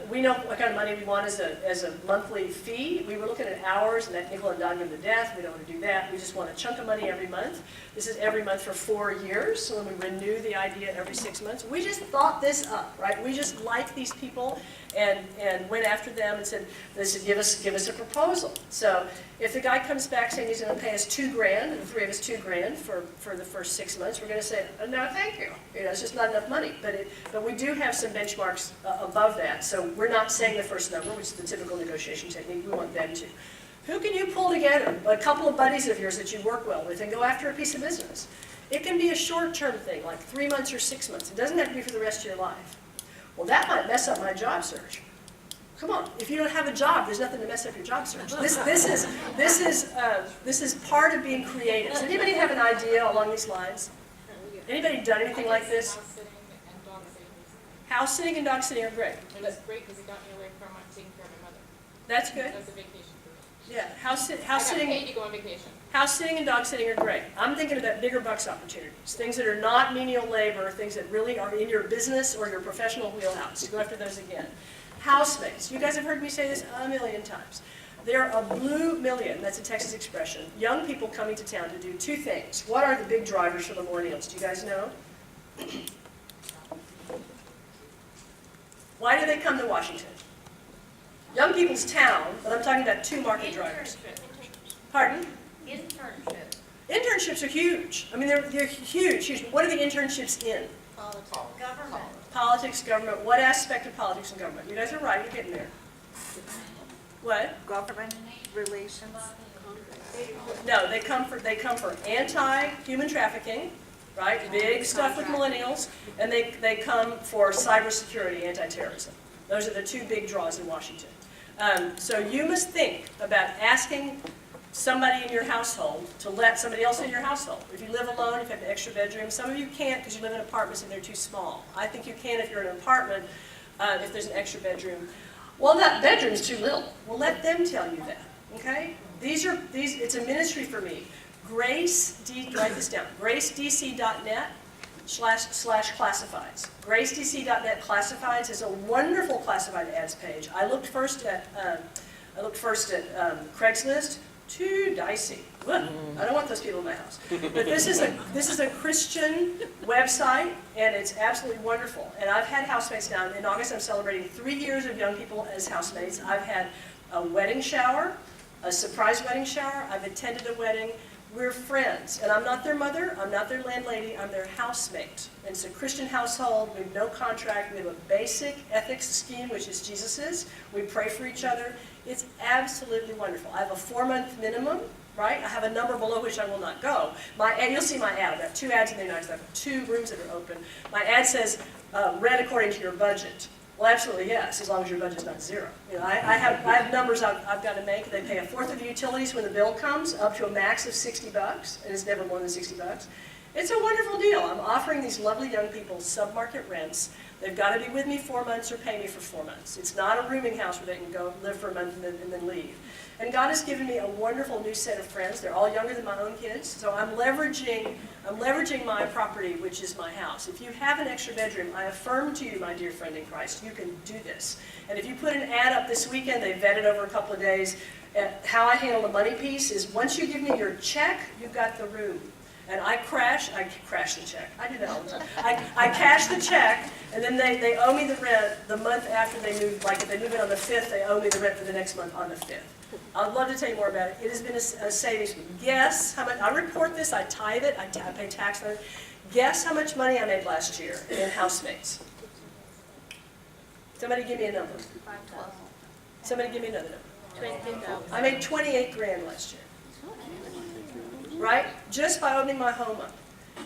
We know what kind of money we want as a monthly fee. We were looking at hours and that nickel and dime them to death. We don't want to do that. We just want a chunk of money every month. This is every month for 4 years. So when we renew the idea every 6 months, we just thought this up, right? We just like these people and went after them and said, give us a proposal. So if the guy comes back saying he's going to pay us $2,000, the 3 of us $2,000 for the first 6 months, we're going to say, no, thank you. You know, it's just not enough money. But we do have some benchmarks above that. So we're not saying the first number, which is the typical negotiation technique. We want them to. Who can you pull together? A couple of buddies of yours that you work well with and go after a piece of business. It can be a short-term thing, like 3 months or 6 months. It doesn't have to be for the rest of your life. Well, that might mess up my job search. Come on, if you don't have a job, there's nothing to mess up your job search. This is part of being creative. Does anybody have an idea along these lines? Anybody done anything like this? House sitting and dog sitting are great. And it's great because it got me away from taking care of my mother. That's good. That's a vacation for me. Yeah, house I sitting. got paid to go on vacation. House sitting and dog sitting are great. I'm thinking about bigger bucks opportunities, things that are not menial labor, things that really are in your business or your professional wheelhouse. Go after those again. Housemates. You guys have heard me say this a million times. They're a blue million, that's a Texas expression. Young people coming to town to do 2 things. What are the big drivers for the millennials? Do you guys know? Why do they come to Washington? Young people's town, but I'm talking about 2 market drivers. Pardon? Internship. Internships are huge. I mean, they're huge, huge. What are the internships in? Politics. Government. Politics, government. What aspect of politics and government? You guys are right, you're getting there. What? Government relations. No, they come for anti-human trafficking, right? Big stuff with millennials, and they come for cybersecurity, anti-terrorism. Those are the 2 big draws in Washington. So you must think about asking somebody in your household to let somebody else in your household. If you live alone, if you have an extra bedroom, some of you can't because you live in apartments and they're too small. I think you can if you're in an apartment, if there's an extra bedroom. Well, that bedroom's too little. Well, let them tell you that, okay? It's a ministry for me. Write this down, gracedc.net/classifieds. Gracedc.net classifieds is a wonderful classified ads page. I looked first at Craigslist. Too dicey. Ugh, I don't want those people in my house. But this is a Christian website, and it's absolutely wonderful. And I've had housemates now. In August, I'm celebrating 3 years of young people as housemates. I've had a wedding shower, a surprise wedding shower. I've attended a wedding. We're friends, and I'm not their mother, I'm not their landlady, I'm their housemate. And it's a Christian household, we have no contract, we have a basic ethics scheme, which is Jesus's. We pray for each other. It's absolutely wonderful. I have a 4-month minimum, right? I have a number below which I will not go. And you'll see my ad, I've got 2 ads in there, I've got 2 rooms that are open. My ad says, rent according to your budget. Well, absolutely yes, as long as your budget's not 0. You know, I have numbers I've got to make. They pay 1/4 of the utilities when the bill comes, up to a max of $60, and it's never more than $60. It's a wonderful deal. I'm offering these lovely young people sub-market rents. They've got to be with me 4 months or pay me for 4 months. It's not a rooming house where they can go live for a month and then leave. And God has given me a wonderful new set of friends. They're all younger than my own kids, so I'm leveraging my property, which is my house. If you have an extra bedroom, I affirm to you, my dear friend in Christ, you can do this. And if you put an ad up this weekend, they vet it over a couple of days. How I handle the money piece is once you give me your check, you've got the room. And I crash the check. I do that all the time. I cash the check, and then they owe me the rent the month after they move. Like if they move in on the 5th, they owe me the rent for the next month on the 5th. I'd love to tell you more about it. It has been a savings. Guess how much, I report this, I tithe it, I pay tax on it. Guess how much money I made last year in housemates? Somebody give me a number. 512. Somebody give me another number. 20,000. I made 28 grand last year. Right? Just by opening my home up.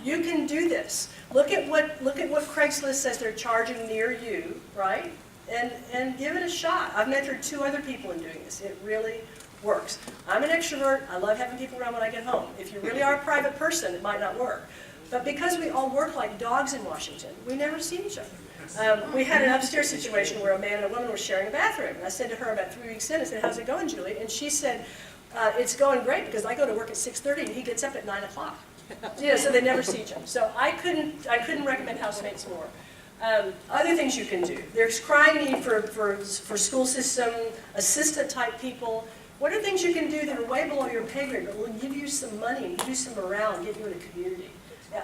You can do this. Look at what Craigslist says they're charging near you, right? And give it a shot. I've mentored 2 other people in doing this. It really works. I'm an extrovert. I love having people around when I get home. If you really are a private person, it might not work. But because we all work like dogs in Washington, we never see each other. We had an upstairs situation where a man and a woman were sharing a bathroom. And I said to her about 3 weeks in, I said, how's it going, Julie? And she said, it's going great because I go to work at 6:30 and he gets up at 9 o'clock. So they never see each other. So I couldn't recommend housemates more. Other things you can do. There's crying need for school system, assistant type people. What are things you can do that are way below your pay grade but will give you some money and give you some morale and get you in a community?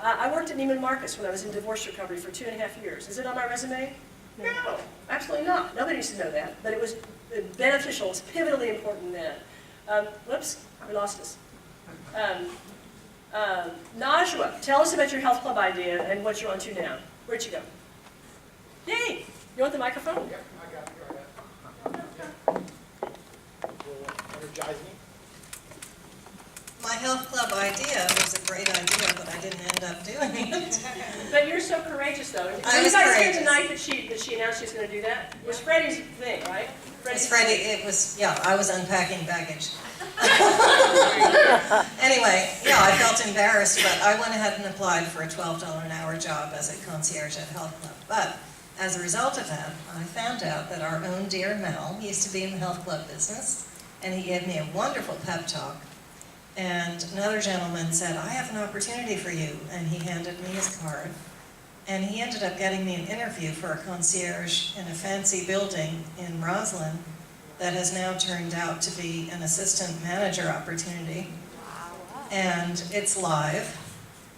I worked at Neiman Marcus when I was in divorce recovery for 2.5 years. Is it on my resume? No, absolutely not. Nobody needs to know that. But it was beneficial. It's pivotally important then. Whoops, we lost us. Najwa, tell us about your health club idea and what you're on to now. Where'd you go? Yay! You want the microphone? Yeah, I got it. Will energize me. My health club idea was a great idea, but I didn't end up doing it. But you're so courageous, though. I was you guys courageous. hear tonight that she announced she was going to do that? It was Freddie's thing, right? I was unpacking baggage. Anyway, I felt embarrassed, but I went ahead and applied for a $12 an hour job as a concierge at Health Club. But as a result of that, I found out that our own dear Mel used to be in the health club business, and he gave me a wonderful pep talk. And another gentleman said, I have an opportunity for you, and he handed me his card. And he ended up getting me an interview for a concierge in a fancy building in Roslyn that has now turned out to be an assistant manager opportunity. And it's live.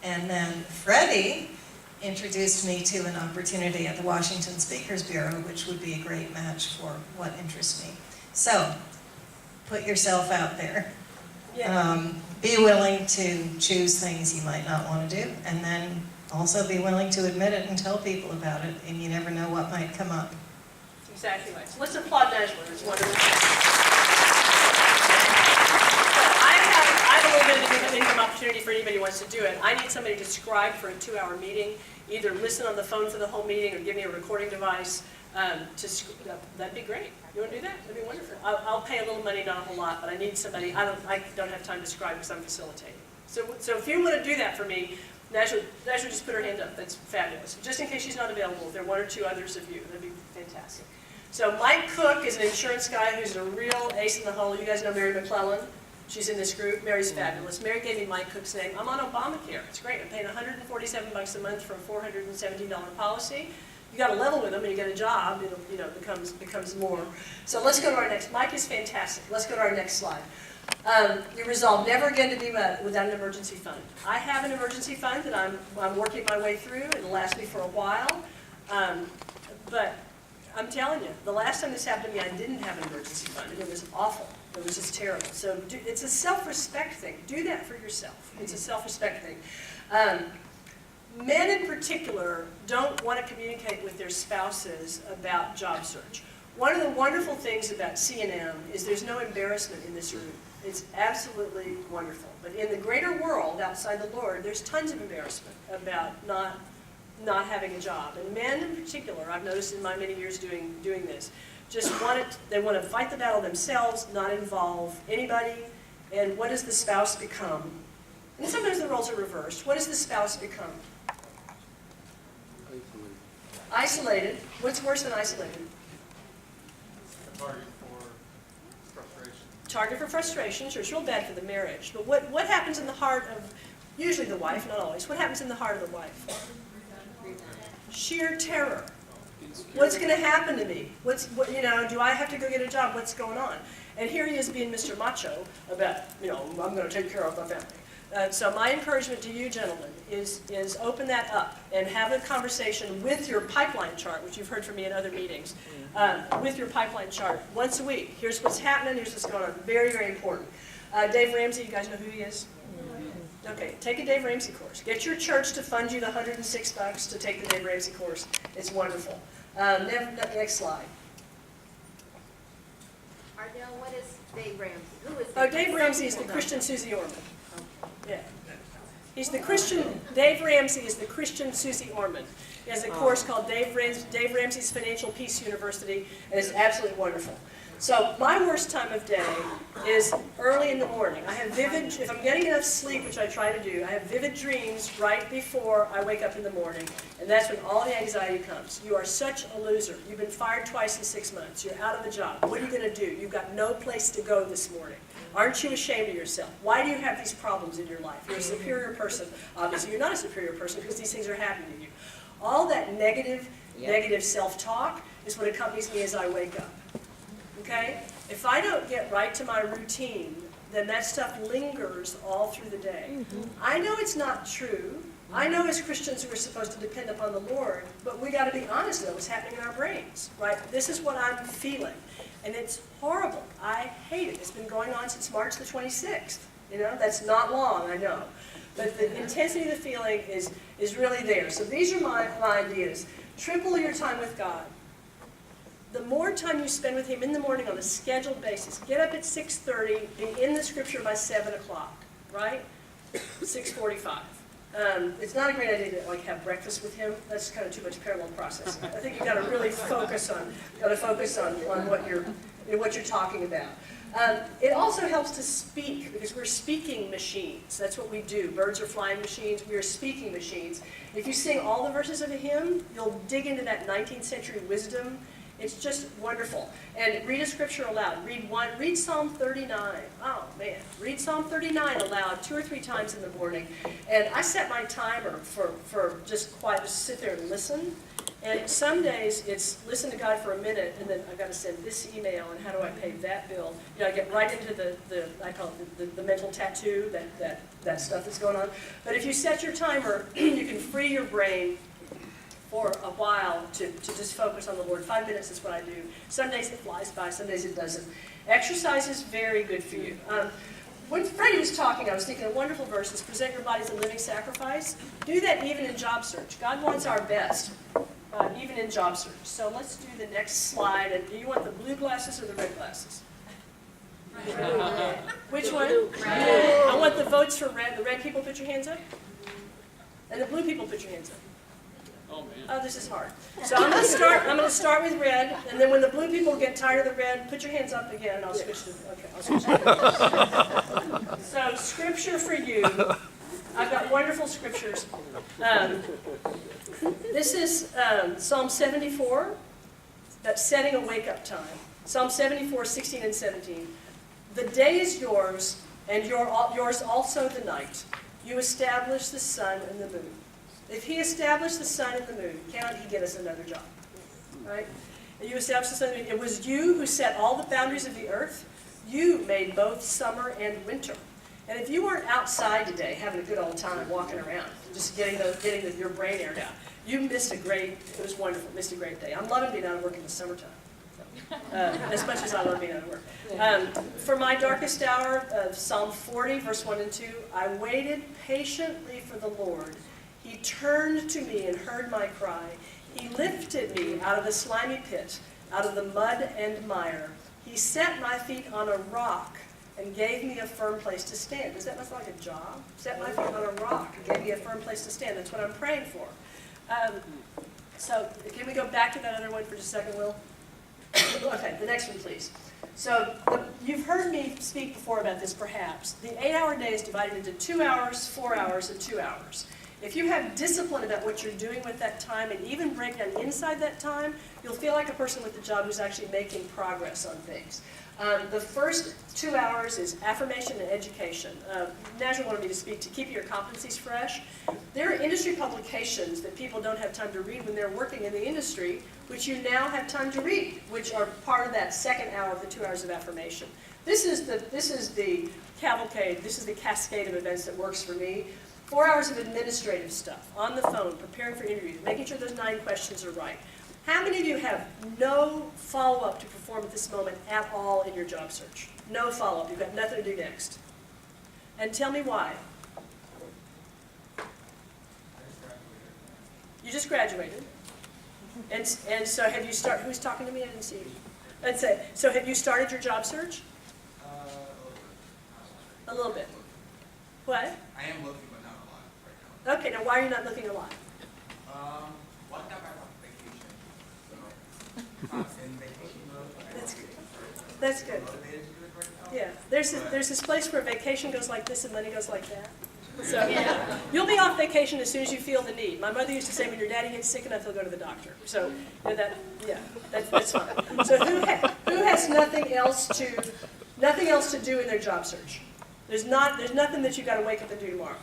And then Freddie introduced me to an opportunity at the Washington Speakers Bureau, which would be a great match for what interests me. So, put yourself out there. Be willing to choose things you might not want to do, and then also be willing to admit it and tell people about it, and you never know what might come up. Exactly right. So let's applaud Najwa. It's wonderful. I have a little bit of an income opportunity for anybody who wants to do it. I need somebody to scribe for a 2-hour meeting, either listen on the phone for the whole meeting or give me a recording device. That'd be great. You want to do that? That'd be wonderful. I'll pay a little money, not a whole lot, but I need somebody. I don't have time to scribe because I'm facilitating. So if you want to do that for me, Najwa just put her hand up. That's fabulous. Just in case she's not available, if there are 1 or 2 others of you, that'd be fantastic. So Mike Cook is an insurance guy who's a real ace in the hole. You guys know Mary McLean. She's in this group. Mary's fabulous. Mary gave me Mike Cook's name. I'm on Obamacare. It's great. I'm paying $147 a month for a $417 policy. You got to level with them, and you get a job. It becomes more. So let's go to our next. Mike is fantastic. Let's go to our next slide. You resolve never again to be without an emergency fund. I have an emergency fund that I'm working my way through. It'll last me for a while, but I'm telling you, the last time this happened to me, I didn't have an emergency fund, and it was awful. It was just terrible. So it's a self-respect thing. Do that for yourself. It's a self-respect thing. Men in particular don't want to communicate with their spouses about job search. One of the wonderful things about CNM is there's no embarrassment in this room. It's absolutely wonderful. But in the greater world, outside the Lord, there's tons of embarrassment about not having a job. And men in particular, I've noticed in my many years doing this, they want to fight the battle themselves, not involve anybody. And what does the spouse become? And sometimes the roles are reversed. What does the spouse become? Isolated. What's worse than isolated? Target for frustration. Target for frustration. Sure, it's real bad for the marriage. But what happens in the heart of, usually the wife, not always, what happens in the heart of the wife? Sheer terror. What's going to happen to me? Do I have to go get a job? What's going on? And here he is being Mr. Macho about, I'm going to take care of the family. So my encouragement to you gentlemen is open that up and have a conversation with your pipeline chart, which you've heard from me in other meetings, with your pipeline chart once a week. Here's what's happening, here's what's going on. Very, very important. Dave Ramsey, you guys know who he is? Okay, take a Dave Ramsey course. Get your church to fund you the $106 to take the Dave Ramsey course. It's wonderful. Next slide. Ardell, what is Dave Ramsey? Who is Dave Ramsey is the Christian Susie Orman. Yeah. He's the Christian, Dave Ramsey is the Christian Susie Orman. He has a course called Dave Ramsey's Financial Peace University, and it's absolutely wonderful. So my worst time of day is early in the morning. I have vivid, if I'm getting enough sleep, which I try to do, I have vivid dreams right before I wake up in the morning, and that's when all the anxiety comes. You are such a loser. You've been fired twice in 6 months. You're out of a job. What are you going to do? You've got no place to go this morning. Aren't you ashamed of yourself? Why do you have these problems in your life? You're a superior person. Obviously, you're not a superior person because these things are happening to you. All that negative self-talk is what accompanies me as I wake up. Okay? If I don't get right to my routine, then that stuff lingers all through the day. I know it's not true. I know as Christians we're supposed to depend upon the Lord, but we got to be honest about what's happening in our brains, right? This is what I'm feeling, and it's horrible. I hate it. It's been going on since March the 26th. You know, that's not long, I know. But the intensity of the feeling is really there. So these are my ideas. Triple your time with God. The more time you spend with Him in the morning on a scheduled basis, get up at 6:30, be in the Scripture by 7 o'clock, right? 6:45. It's not a great idea to have breakfast with Him. That's kind of too much parallel processing. I think you've got to really focus on what you're talking about. It also helps to speak, because we're speaking machines. That's what we do. Birds are flying machines. We are speaking machines. If you sing all the verses of a hymn, you'll dig into that 19th century wisdom. It's just wonderful. And read a scripture aloud. Read Psalm 39. Oh, man. Read Psalm 39 aloud 2 or 3 times in the morning. And I set my timer for just sit there and listen. And some days it's listen to God for a minute, and then I've got to send this email, and how do I pay that bill? You know, I get right into I call it the mental tattoo, that stuff that's going on. But if you set your timer, you can free your brain for a while to just focus on the Lord. 5 minutes is what I do. Some days it flies by, some days it doesn't. Exercise is very good for you. When Freddie was talking, I was thinking of wonderful verses. Present your body as a living sacrifice. Do that even in job search. God wants our best, even in job search. So let's do the next slide. And do you want the blue glasses or the red glasses? Which one? Red. I want the votes for red. The red people, put your hands up. And the blue people, put your hands up. Oh, this is hard. So I'm going to start with red, and then when the blue people get tired of the red, put your hands up again, and I'll switch to. Okay, I'll switch to. So scripture for you. I've got wonderful scriptures. This is Psalm 74. That's setting a wake-up time. Psalm 74, 16 and 17. The day is yours, and yours also the night. You establish the sun and the moon. If He established the sun and the moon, cannot He get us another job? Right? And you established the sun and the moon. It was you who set all the boundaries of the earth. You made both summer and winter. And if you weren't outside today having a good old time walking around, just getting your brain aired out, you missed it was wonderful, missed a great day. I'm loving being out of work in the summertime. As much as I love being out of work. For my darkest hour, Psalm 40, verse 1 and 2, I waited patiently for the Lord. He turned to me and heard my cry. He lifted me out of the slimy pit, out of the mud and mire. He set my feet on a rock and gave me a firm place to stand. Does that look like a job? Set my feet on a rock and gave me a firm place to stand. That's what I'm praying for. So can we go back to that other one for just a second, Will? Okay, the next one, please. So you've heard me speak before about this, perhaps. The 8-hour day is divided into 2 hours, 4 hours, and 2 hours. If you have discipline about what you're doing with that time, and even break down inside that time, you'll feel like a person with a job who's actually making progress on things. The first 2 hours is affirmation and education. Nigel wanted me to speak to keep your competencies fresh. There are industry publications that people don't have time to read when they're working in the industry, which you now have time to read, which are part of that second hour of the 2 hours of affirmation. This is the cavalcade, this is the cascade of events that works for me. 4 hours of administrative stuff, on the phone, preparing for interviews, making sure those 9 questions are right. How many of you have no follow-up to perform at this moment at all in your job search? No follow-up, you've got nothing to do next. And tell me why. You just graduated. And so have you started, who's talking to me? I didn't see you. Let's say, so have you started your job search? A little bit. What? I am looking, but not a lot right now. Okay, now why are you not looking a lot? One time I'm on vacation, so I'm in vacation mode. That's good. That's good. Motivated to do it right now. Yeah, there's this place where vacation goes like this and money goes like that. So you'll be off vacation as soon as you feel the need. My mother used to say, when your daddy gets sick enough, he'll go to the doctor. So you know, that's fine. So who has nothing else to do in their job search? There's nothing that you got to wake up and do tomorrow.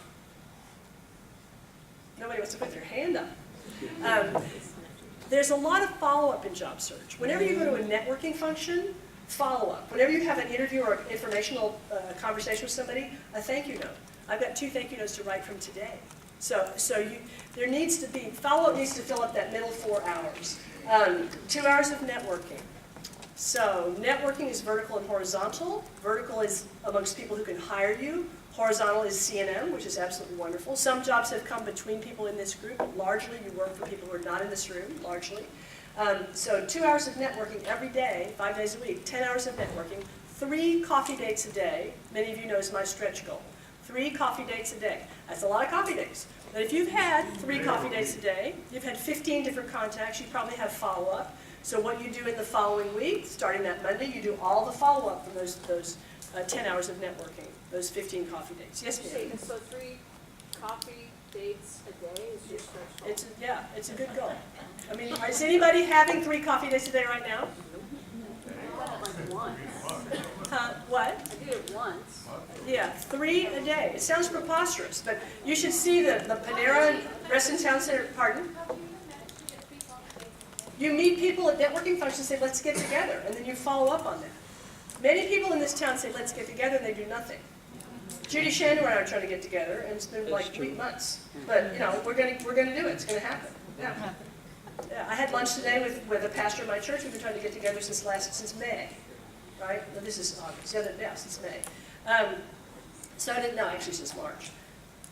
Nobody wants to put their hand up. There's a lot of follow-up in job search. Whenever you go to a networking function, follow-up. Whenever you have an interview or informational conversation with somebody, a thank you note. I've got 2 thank you notes to write from today. There needs to be, follow-up needs to fill up that middle 4 hours. 2 hours of networking. So networking is vertical and horizontal. Vertical is amongst people who can hire you. Horizontal is CNM, which is absolutely wonderful. Some jobs have come between people in this group. Largely, you work for people who are not in this room, largely. So 2 hours of networking every day, 5 days a week, 10 hours of networking, 3 coffee dates a day. Many of you know is my stretch goal. 3 coffee dates a day. That's a lot of coffee dates. But if you've had 3 coffee dates a day, you've had 15 different contacts, you probably have follow-up. So what you do in the following week, starting that Monday, you do all the follow-up from those 10 hours of networking, those 15 coffee dates. Yes, ma'am? So 3 coffee dates a day is your stretch goal? It's a good goal. I mean, is anybody having 3 coffee dates a day right now? Like once. What? I did it once. Yeah, 3 a day. It sounds preposterous, but you should see the Panera and Reston Town Center, pardon? You meet people at networking functions and say, let's get together, and then you follow up on that. Many people in this town say, let's get together, and they do nothing. Judy Shandor and I are trying to get together, and it's been like 3 months. But, you know, we're gonna do it. It's going to happen. Yeah. Yeah. I had lunch today with a pastor of my church. We've been trying to get together since May. Right? No, this is August. Yeah, since May. So I didn't know, actually since March.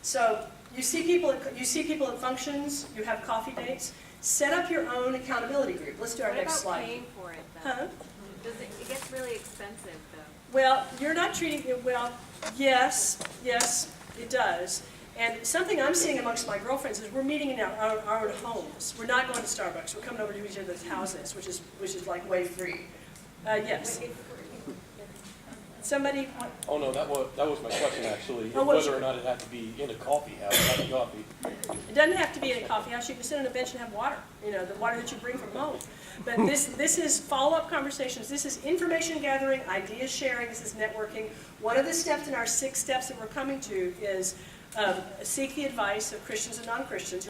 So you see people at functions, you have coffee dates. Set up your own accountability group. Let's do our next slide. What about paying for it, though? Huh? It gets really expensive, though. Well, you're not treating it well. Yes, it does. And something I'm seeing amongst my girlfriends is we're meeting in our own homes. We're not going to Starbucks. We're coming over to each other's houses, which is like way free. Yes. Somebody? Oh no, that was my question actually. Oh, whether or not it had to be in a coffee house, having coffee. It doesn't have to be in a coffee house. You can sit on a bench and have water. You know, the water that you bring from home. But this is follow-up conversations. This is information gathering, idea sharing. This is networking. One of the steps in our 6 steps that we're coming to is seek the advice of Christians and non-Christians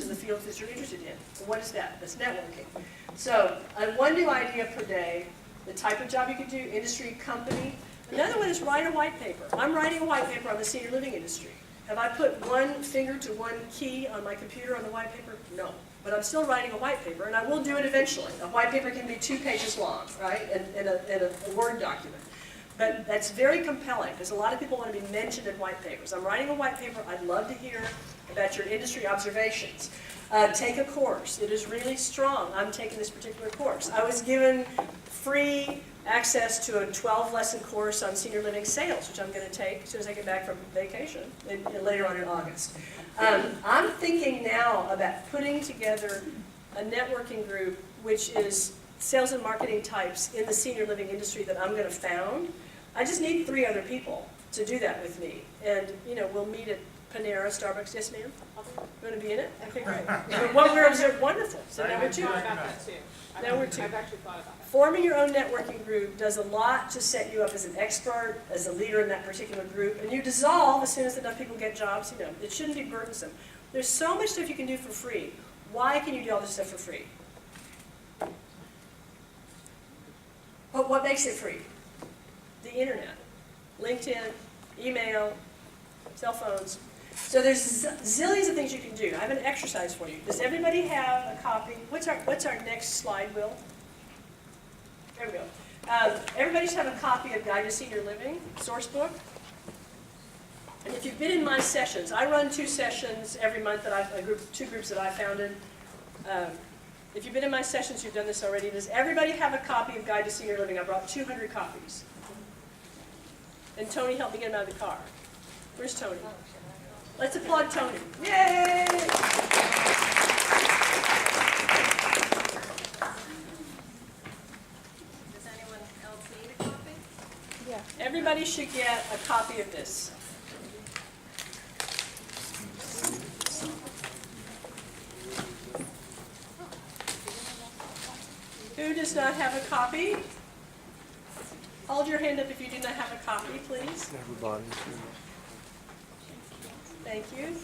in the fields that you're interested in. What is that? That's networking. So 1 new idea per day. The type of job you could do, industry, company. Another one is write a white paper. I'm writing a white paper on the senior living industry. Have I put 1 finger to 1 key on my computer on the white paper? No. But I'm still writing a white paper, and I will do it eventually. A white paper can be 2 pages long, right, in a Word document. But that's very compelling, because a lot of people want to be mentioned in white papers. I'm writing a white paper. I'd love to hear about your industry observations. Take a course. It is really strong. I'm taking this particular course. I was given free access to a 12-lesson course on senior living sales, which I'm going to take as soon as I get back from vacation later on in August. I'm thinking now about putting together a networking group, which is sales and marketing types in the senior living industry that I'm going to found. I just need 3 other people to do that with me. And, you know, we'll meet at Panera, Starbucks. Yes, ma'am? You want to be in it? Okay, great. What we're observing, wonderful. So now we're 2. I've thought about that too. Now we're 2. I've actually thought about that. Forming your own networking group does a lot to set you up as an expert, as a leader in that particular group, and you dissolve as soon as enough people get jobs. You know, it shouldn't be burdensome. There's so much stuff you can do for free. Why can you do all this stuff for free? But what makes it free? the internet, LinkedIn, email, cell phones. So there's zillions of things you can do. I have an exercise for you. Does everybody have a copy? What's our next slide, Will? There we go. Everybody should have a copy of Guide to Senior Living, source book. And if you've been in my sessions, I run 2 sessions every month that two groups that I founded. If you've been in my sessions, you've done this already. Does everybody have a copy of Guide to Senior Living? I brought 200 copies. And Tony helped me get them out of the car. Where's Tony? Let's applaud Tony. Yay! Does anyone else need a copy? Yeah. Everybody should get a copy of this. Who does not have a copy? Hold your hand up if you do not have a copy, please. Everybody. Thank you.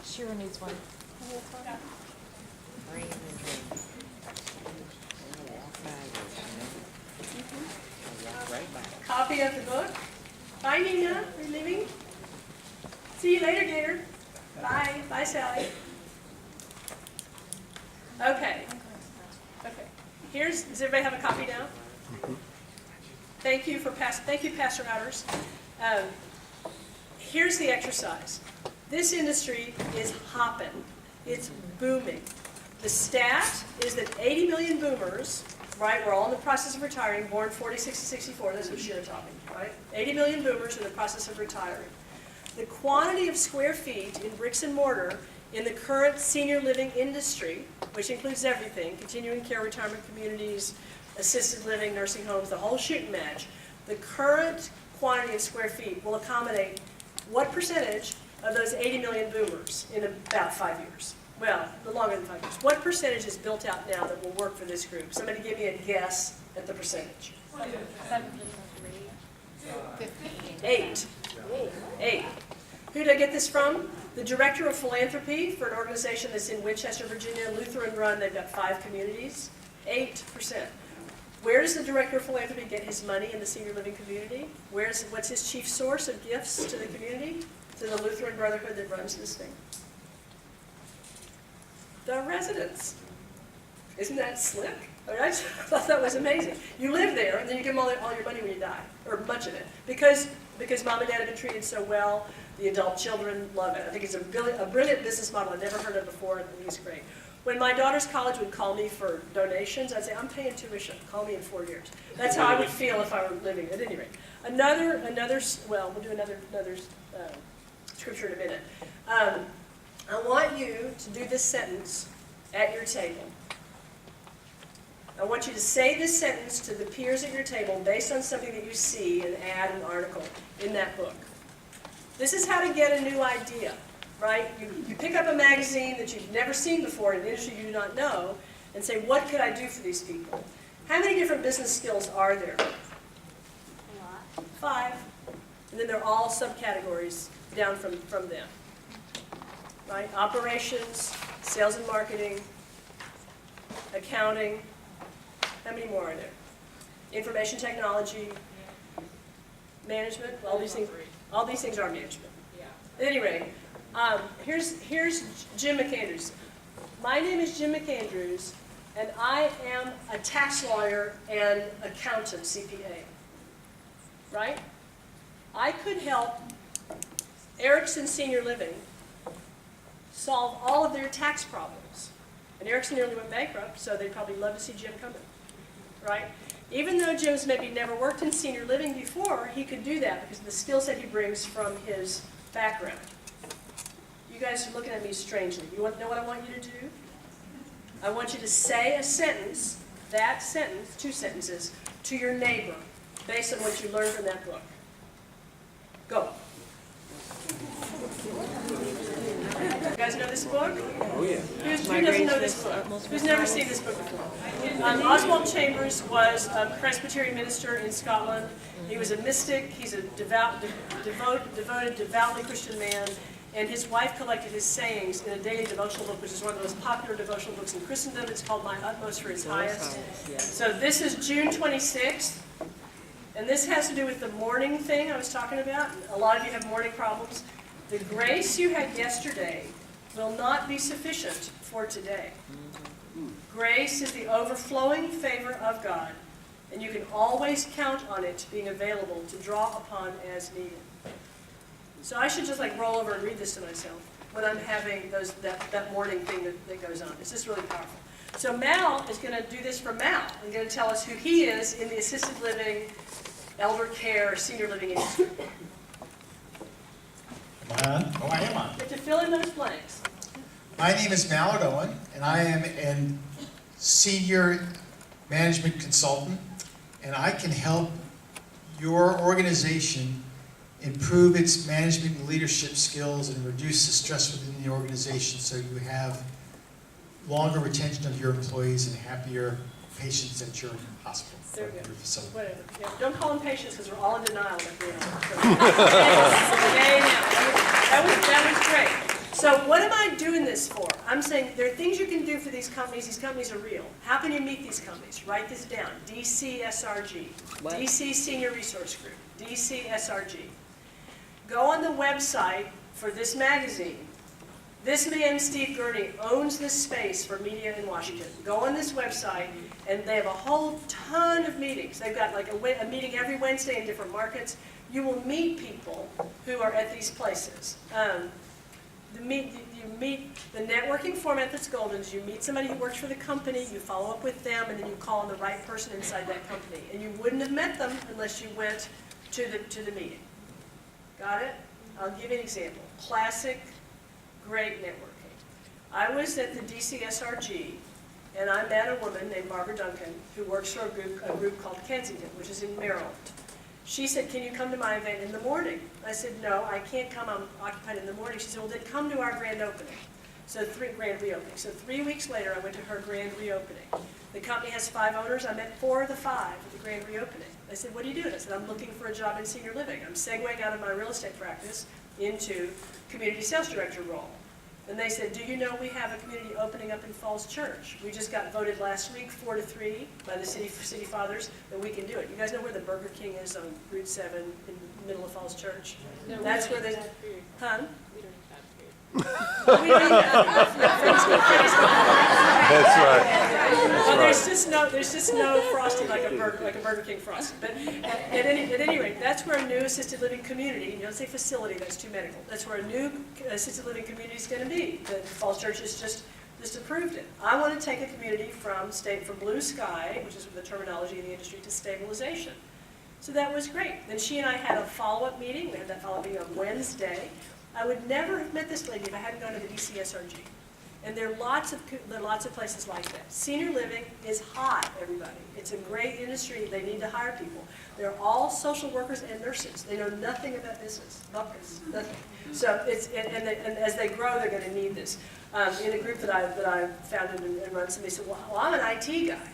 Shira needs one. Copy of the book. Bye, Nina. Are you leaving? See you later, Gator. Bye. Bye, Sally. Okay. Okay. Does everybody have a copy now? Thank you, Pastor Outers. Here's the exercise. This industry is hopping. It's booming. The stat is that 80 million boomers, right, we're all in the process of retiring, born 46 to 64, that's what Shira taught me, right? 80 million boomers are in the process of retiring. The quantity of square feet in bricks and mortar in the current senior living industry, which includes everything, continuing care retirement communities, assisted living, nursing homes, the whole shooting match, the current quantity of square feet will accommodate what percentage of those 80 million boomers in about 5 years? Well, no longer than 5 years. What percentage is built out now that will work for this group? Somebody give me a guess at the percentage. 8. 8. Who did I get this from? The Director of Philanthropy for an organization that's in Winchester, Virginia, Lutheran run. They've got 5 communities. 8%. Where does the Director of Philanthropy get his money in the senior living community? What's his chief source of gifts to the community? To the Lutheran Brotherhood that runs this thing? The residents. Isn't that slick? I mean, I thought that was amazing. You live there, and then you give them all your money when you die, or much of it, because mom and dad have been treated so well. The adult children love it. I think it's a brilliant business model I've never heard of before, and I think it's great. When my daughter's college would call me for donations, I'd say, I'm paying tuition. Call me in 4 years. That's how I would feel if I were living. At any rate, well, we'll do another scripture in a minute. I want you to do this sentence at your table. I want you to say this sentence to the peers at your table based on something that you see and add an article in that book. This is how to get a new idea, right? You pick up a magazine that you've never seen before in an industry you do not know and say, what could I do for these people? How many different business skills are there? 5. And then they're all subcategories down from them. Right? Operations, sales and marketing, accounting. How many more are there? Information technology, management. All these things are management. At any rate, here's Jim McAndrews. My name is Jim McAndrews, and I am a tax lawyer and accountant, CPA. Right? I could help Erickson Senior Living solve all of their tax problems. And Erickson nearly went bankrupt, so they'd probably love to see Jim coming. Right? Even though Jim's maybe never worked in senior living before, he could do that because of the skills that he brings from his background. You guys are looking at me strangely. You want to know what I want you to do? I want you to say a sentence, that sentence, 2 sentences, to your neighbor based on what you learned from that book. Go. You guys know this book? Oh, yeah. Who doesn't know this book? Who's never seen this book before? Oswald Chambers was a Presbyterian minister in Scotland. He was a mystic. He's a devoted, devoutly Christian man. And his wife collected his sayings in a daily devotional book, which is one of the most popular devotional books in Christendom. It's called My Utmost for His Highest. So this is June 26th. And this has to do with the morning thing I was talking about. A lot of you have morning problems. The grace you had yesterday will not be sufficient for today. Grace is the overflowing favor of God, and you can always count on it being available to draw upon as needed. So I should just like roll over and read this to myself when I'm having that morning thing that goes on. It's just really powerful. So Mal is going to do this for Mal and going to tell us who he is in the assisted living, elder care, senior living industry. Am I on? Oh, I am on. You have to fill in those blanks. My name is Mallard Owen, and I am a senior management consultant, and I can help your organization improve its management and leadership skills and reduce the stress within the organization so you have longer retention of your employees and happier patients at your hospital or your facility. Whatever. Yeah, don't call them patients because we're all in denial like we are. That was great. So what am I doing this for? I'm saying there are things you can do for these companies. These companies are real. How can you meet these companies? Write this down. DCSRG. What? DC Senior Resource Group. DCSRG. Go on the website for this magazine. This man, Steve Gurney, owns this space for media in Washington. Go on this website, and they have a whole ton of meetings. They've got like a meeting every Wednesday in different markets. You will meet people who are at these places. You meet the networking format that's golden is you meet somebody who works for the company, you follow up with them, and then you call on the right person inside that company. And you wouldn't have met them unless you went to the meeting. Got it? I'll give you an example. Classic, great networking. I was at the DCSRG, and I met a woman named Barbara Duncan who works for a group called Kensington, which is in Maryland. She said, can you come to my event in the morning? I said, no, I can't come. I'm occupied in the morning. She said, well, then come to our grand opening. So grand reopening. So 3 weeks later, I went to her grand reopening. The company has 5 owners. I met 4 of the 5 at the grand reopening. I said, what are you doing? I said, I'm looking for a job in senior living. I'm segueing out of my real estate practice into community sales director role. And they said, do you know we have a community opening up in Falls Church? We just got voted last week 4-3 by the city fathers that we can do it. You guys know where the Burger King is on Route 7 in the middle of Falls Church? No, that's where they, huh? We don't have food. We don't have That's right. Well, there's just no frosting like a Burger King frosting. But at any rate, that's where a new assisted living community, you don't say facility, that's too medical. That's where a new assisted living community is going to be. The Falls Church has just approved it. I want to take a community from blue sky, which is the terminology in the industry, to stabilization. So that was great. Then she and I had a follow-up meeting. We had that follow-up meeting on Wednesday. I would never have met this lady if I hadn't gone to the DCSRG. And there are lots of places like that. Senior living is hot, everybody. It's a great industry. They need to hire people. They're all social workers and nurses. They know nothing about business, nothing. So and as they grow, they're going to need this. In a group that I founded and run, somebody said, well, I'm an IT guy.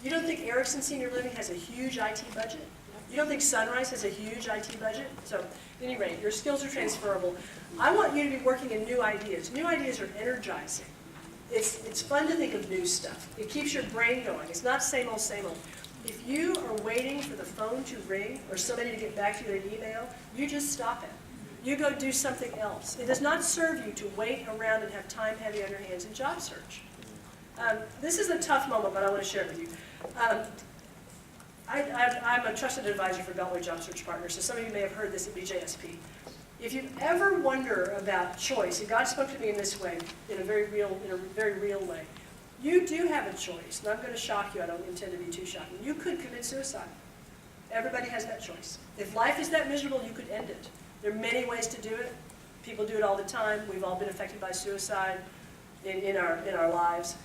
You don't think Erickson Senior Living has a huge IT budget? You don't think Sunrise has a huge IT budget? So at any rate, your skills are transferable. I want you to be working in new ideas. New ideas are energizing. It's fun to think of new stuff. It keeps your brain going. It's not same old, same old. If you are waiting for the phone to ring or somebody to get back to you in an email, you just stop it. You go do something else. It does not serve you to wait around and have time heavy on your hands in job search. This is a tough moment, but I want to share it with you. I'm a trusted advisor for Beltway Job Search Partners, so some of you may have heard this at BJSP. If you ever wonder about choice, and God spoke to me in this way, in a very real way, you do have a choice, and I'm going to shock you. I don't intend to be too shocking. You could commit suicide. Everybody has that choice. If life is that miserable, you could end it. There are many ways to do it. People do it all the time. We've all been affected by suicide in our lives.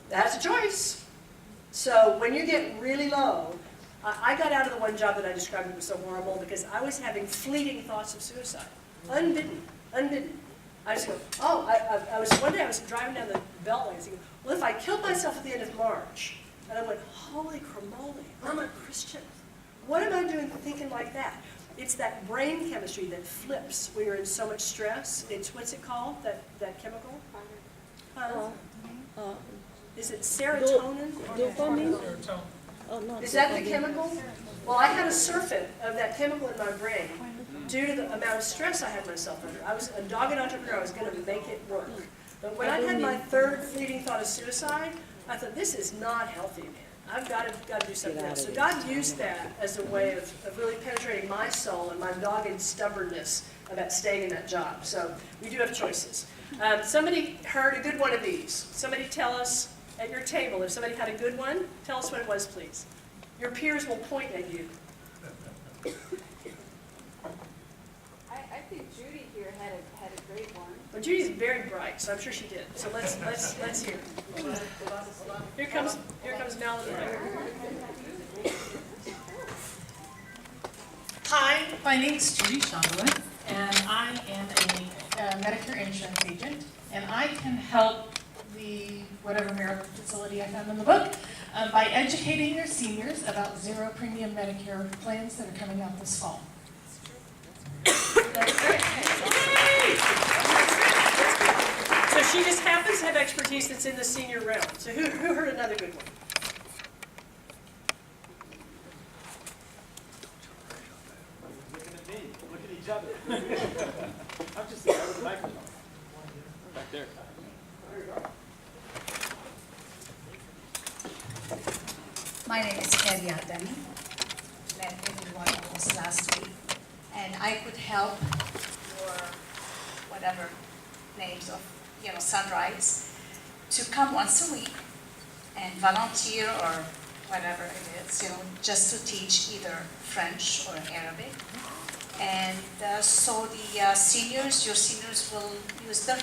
That's a choice. So when you get really low, I got out of the one job that I described that was so horrible because I was having fleeting thoughts of suicide. Unbidden. I just go, one day I was driving down the Beltway and thinking, well, if I killed myself at the end of March, and I went, holy cramoly, I'm a Christian. What am I doing thinking like that? It's that brain chemistry that flips when you're in so much stress. It's, what's it called, that chemical? Is it serotonin? Dopamine? Is that the chemical? Well, I had a surfeit of that chemical in my brain due to the amount of stress I had myself under. I was a dogged entrepreneur. I was going to make it work. But when I had my third fleeting thought of suicide, I thought, this is not healthy, man. I've got to do something else. So God used that as a way of really penetrating my soul and my dogged stubbornness about staying in that job. So we do have choices. Somebody heard a good one of these. Somebody tell us at your table, if somebody had a good one, tell us what it was, please. Your peers will point at you. I think Judy here had a great one. Well, Judy's very bright, so I'm sure she did. So let's hear. Here comes Melanie. Hi, my name's Judy Shondowan, and I am a Medicare insurance agent, and I can help the whatever Maryland facility I found in the book by educating their seniors about zero premium Medicare plans that are coming out this fall. That's great. So she just happens to have expertise that's in the senior realm. So who heard another good one? Looking at me, look at each other. I'm just the guy with the microphone. Back there. My name is Kelly Adami. Met everyone of us last week, and I could help your whatever names of Sunrise to come once a week and volunteer or whatever it is, just to teach either French or Arabic. And so the seniors, your seniors will use their,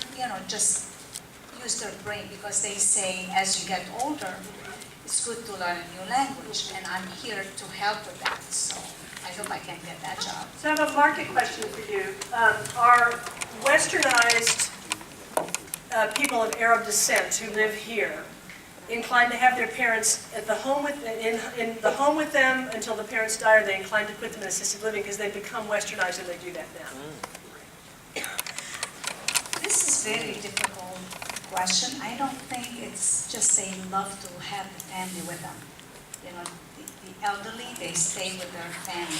just use their brain, because they say as you get older, it's good to learn a new language, and I'm here to help with that. So I hope I can get that job. So I have a market question for you. Are westernized people of Arab descent who live here inclined to have their parents at the home in the home with them until the parents die, or are they inclined to put them in assisted living because they've become westernized and they do that now? This is a very difficult question. I don't think it's just they love to have the family with them. The elderly, they stay with their family.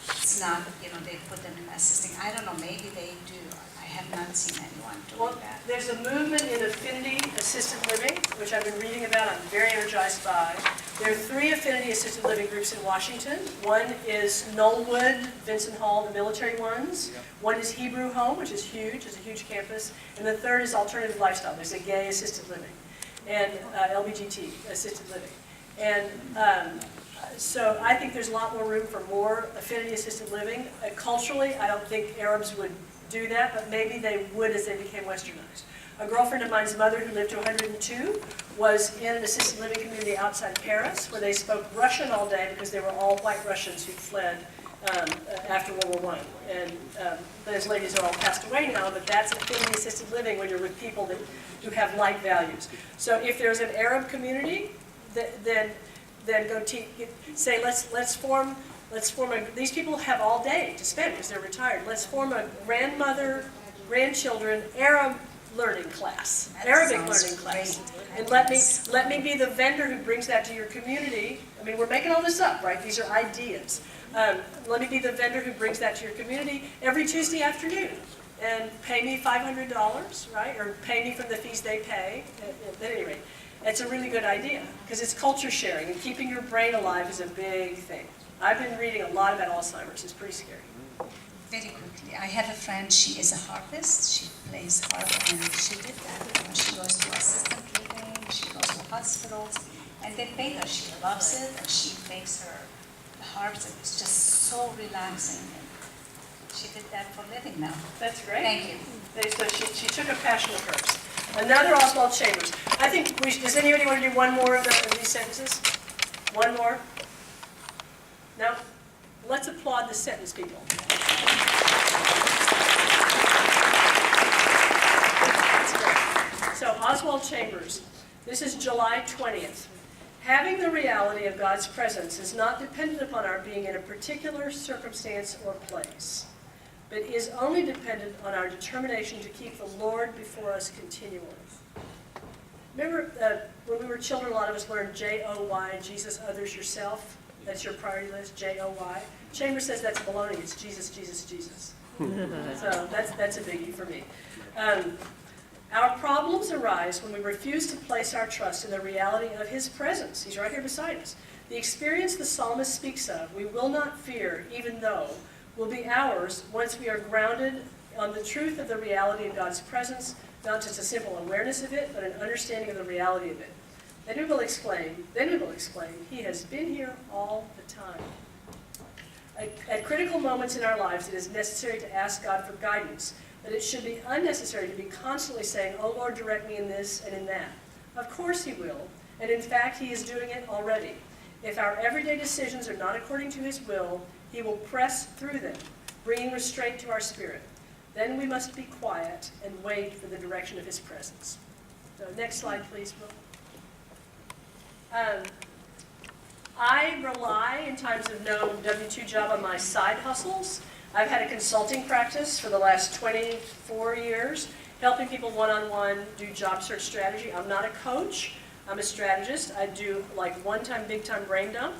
It's not, they put them in assisting. I don't know, maybe they do. I have not seen anyone doing that. There's a movement in affinity assisted living, which I've been reading about, I'm very energized by. There are 3 affinity assisted living groups in Washington. One is Knollwood, Vincent Hall, the military ones. One is Hebrew Home, which is huge, it's a huge campus. And the third is Alternative Lifestyle. There's a gay assisted living and LBGT assisted living. And so I think there's a lot more room for more affinity assisted living. Culturally, I don't think Arabs would do that, but maybe they would as they became westernized. A girlfriend of mine's mother, who lived to 102, was in an assisted living community outside Paris, where they spoke Russian all day because they were all white Russians who fled after World War I. And those ladies are all passed away now, but that's affinity assisted living when you're with people who have like values. So if there's an Arab community, then go say let's form these people have all day to spend because they're retired. Let's form a grandchildren Arab learning class, Arabic learning class. And let me be the vendor who brings that to your community. I mean, we're making all this up, right? These are ideas. Let me be the vendor who brings that to your community every Tuesday afternoon. And pay me $500, right? Or pay me from the fees they pay. At any rate, it's a really good idea because it's culture sharing, and keeping your brain alive is a big thing. I've been reading a lot about Alzheimer's. It's pretty scary. Very quickly, I have a friend, she is a harpist, she plays harp, and she did that. She goes to assisted living, she goes to hospitals, and they pay her. She loves it, and she makes her harps, and it's just so relaxing. And she did that for a living now. That's great. Thank you. So she took a passion of hers. Another Oswald Chambers. I think does anybody want to do one more of these sentences? One more? No? Let's applaud the sentence people. That's great. So Oswald Chambers, this is July 20th. Having the reality of God's presence is not dependent upon our being in a particular circumstance or place, but is only dependent on our determination to keep the Lord before us continually. Remember when we were children, a lot of us learned J-O-Y, Jesus, others, yourself. That's your priority list, J-O-Y. Chambers says that's baloney. It's Jesus, Jesus, Jesus. So that's a biggie for me. Our problems arise when we refuse to place our trust in the reality of His presence. He's right here beside us. The experience the psalmist speaks of, we will not fear, even though, will be ours once we are grounded on the truth of the reality of God's presence, not just a simple awareness of it, but an understanding of the reality of it. Then we will exclaim, He has been here all the time. At critical moments in our lives, it is necessary to ask God for guidance, but it should be unnecessary to be constantly saying, oh Lord, direct me in this and in that. Of course He will, and in fact He is doing it already. If our everyday decisions are not according to His will, He will press through them, bringing restraint to our spirit. Then we must be quiet and wait for the direction of His presence. So next slide, please, Will. I rely, in times of no W-2 job, on my side hustles. I've had a consulting practice for the last 24 years, helping people one-on-one do job search strategy. I'm not a coach, I'm a strategist. I do like one-time, big-time brain dump.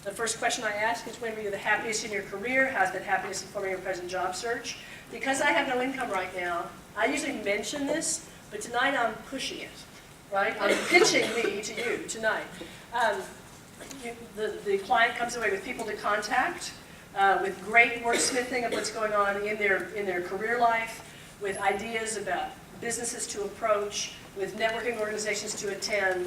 The first question I ask is, when were you the happiest in your career? How's that happiness informing your present job search? Because I have no income right now, I usually mention this, but tonight I'm pushing it, right? I'm pitching me to you tonight. The client comes away with people to contact, with great wordsmithing of what's going on in their career life, with ideas about businesses to approach, with networking organizations to attend,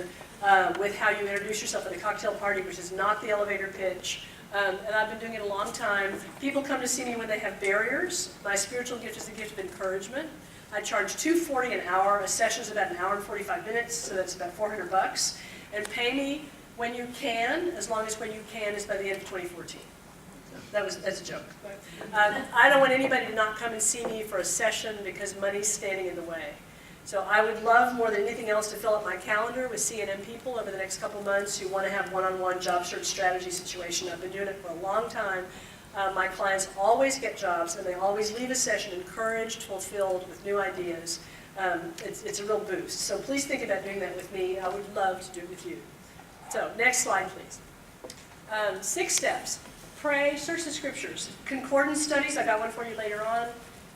with how you introduce yourself at a cocktail party, which is not the elevator pitch. And I've been doing it a long time. People come to see me when they have barriers. My spiritual gift is the gift of encouragement. I charge $2.40 an hour. A session is about an hour and 45 minutes, so that's about $400. And pay me when you can, as long as when you can is by the end of 2014. That's a joke. I don't want anybody to not come and see me for a session because money's standing in the way. So I would love more than anything else to fill up my calendar with CNM people over the next couple months who want to have one-on-one job search strategy situation. I've been doing it for a long time. My clients always get jobs and they always leave a session encouraged, fulfilled, with new ideas. It's a real boost. So please think about doing that with me. I would love to do it with you. So next slide, please. 6 steps. Pray, search the scriptures. Concordance studies, I got one for you later on.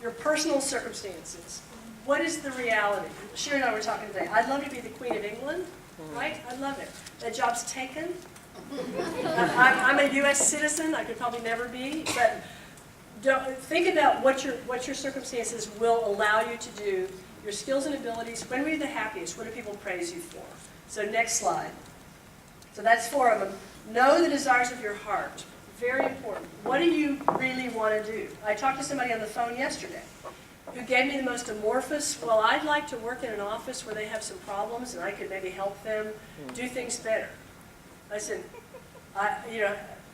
Your personal circumstances. What is the reality? Sheer and I were talking today. I'd love to be the Queen of England, right? I'd love it. That job's taken. I'm a U.S. citizen. I could probably never be, but think about what your circumstances will allow you to do. Your skills and abilities. When were you the happiest? What do people praise you for? So next slide. So that's 4 of them. Know the desires of your heart. Very important. What do you really want to do? I talked to somebody on the phone yesterday who gave me the most amorphous, well, I'd like to work in an office where they have some problems and I could maybe help them do things better. I said,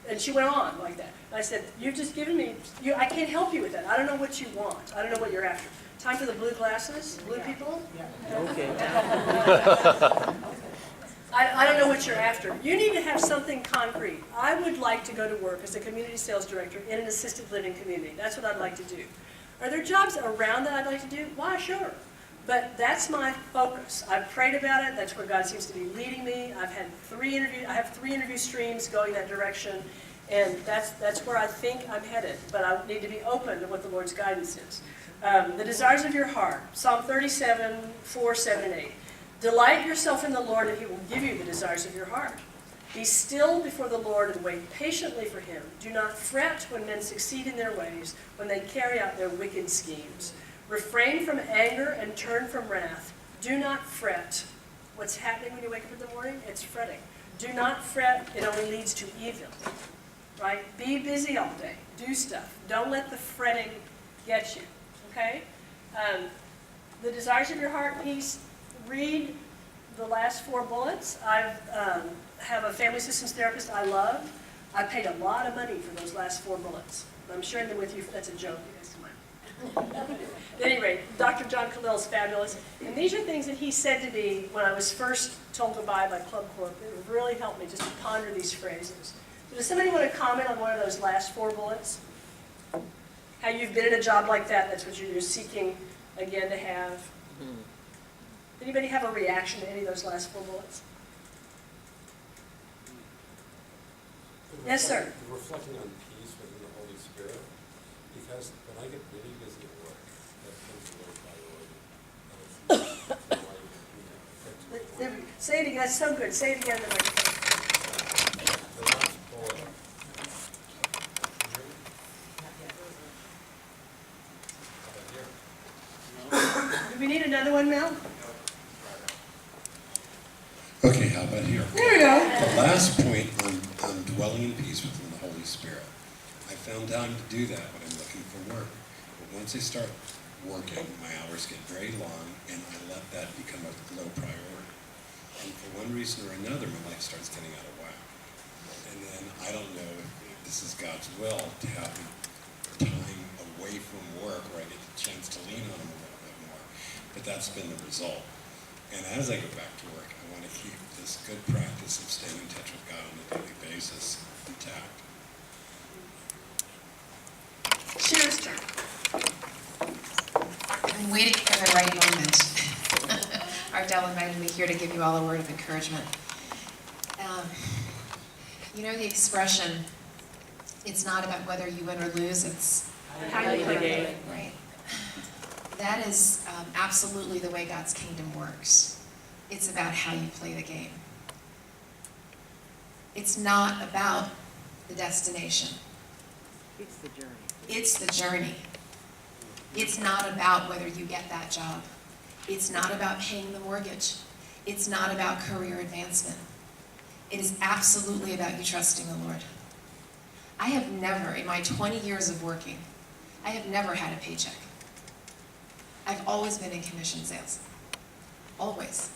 and she went on like that. I said, you've just given me, I can't help you with that. I don't know what you want. I don't know what you're after. Time for the blue glasses, blue people? Okay. I don't know what you're after. You need to have something concrete. I would like to go to work as a community sales director in an assisted living community. That's what I'd like to do. Are there jobs around that I'd like to do? Why, sure. But that's my focus. I've prayed about it. That's where God seems to be leading me. I have 3 interview streams going that direction, and that's where I think I'm headed. But I need to be open to what the Lord's guidance is. The desires of your heart. Psalm 37, 4, 7, and 8. Delight yourself in the Lord, and He will give you the desires of your heart. Be still before the Lord and wait patiently for Him. Do not fret when men succeed in their ways, when they carry out their wicked schemes. Refrain from anger and turn from wrath. Do not fret. What's happening when you wake up in the morning? It's fretting. Do not fret. It only leads to evil. Right? Be busy all day. Do stuff. Don't let the fretting get you. Okay? The desires of your heart piece. Read the last 4 bullets. I have a family systems therapist I love. I paid a lot of money for those last 4 bullets. I'm sharing them with you. That's a joke. You guys come on. At any rate, Dr. John Khalil is fabulous. And these are things that he said to me when I was first told goodbye by Club Corp. It really helped me just to ponder these phrases. So does somebody want to comment on one of those last 4 bullets? How you've been in a job like that, that's what you're seeking again to have. Anybody have a reaction to any of those last 4 bullets? Yes, sir. Reflecting on peace within the Holy Spirit, because when I get really busy at work, that becomes a low priority. Say it again, that's so good. Say it again. The last bullet. Do we need another one, Mel? Okay, how about here? There we go. The last point on dwelling in peace within the Holy Spirit. I found time to do that when I'm looking for work. But once I start working, my hours get very long, and I let that become a low priority. And for one reason or another, my life starts getting out of whack. And then I don't know if this is God's will to have time away from work where I get the chance to lean on Him a little bit more. But that's been the result. And as I go back to work, I want to keep this good practice of staying in touch with God on a daily basis intact. Cheers, John. I'm waiting for the right moment. Ardell invited me here to give you all a word of encouragement. You know the expression, it's not about whether you win or lose, it's How you play the game. right. That is absolutely the way God's kingdom works. It's about how you play the game. It's not about the destination. It's the journey. It's the journey. It's not about whether you get that job. It's not about paying the mortgage. It's not about career advancement. It is absolutely about you trusting the Lord. I have never, in my 20 years of working, I have never had a paycheck. I've always been in commission sales. Always.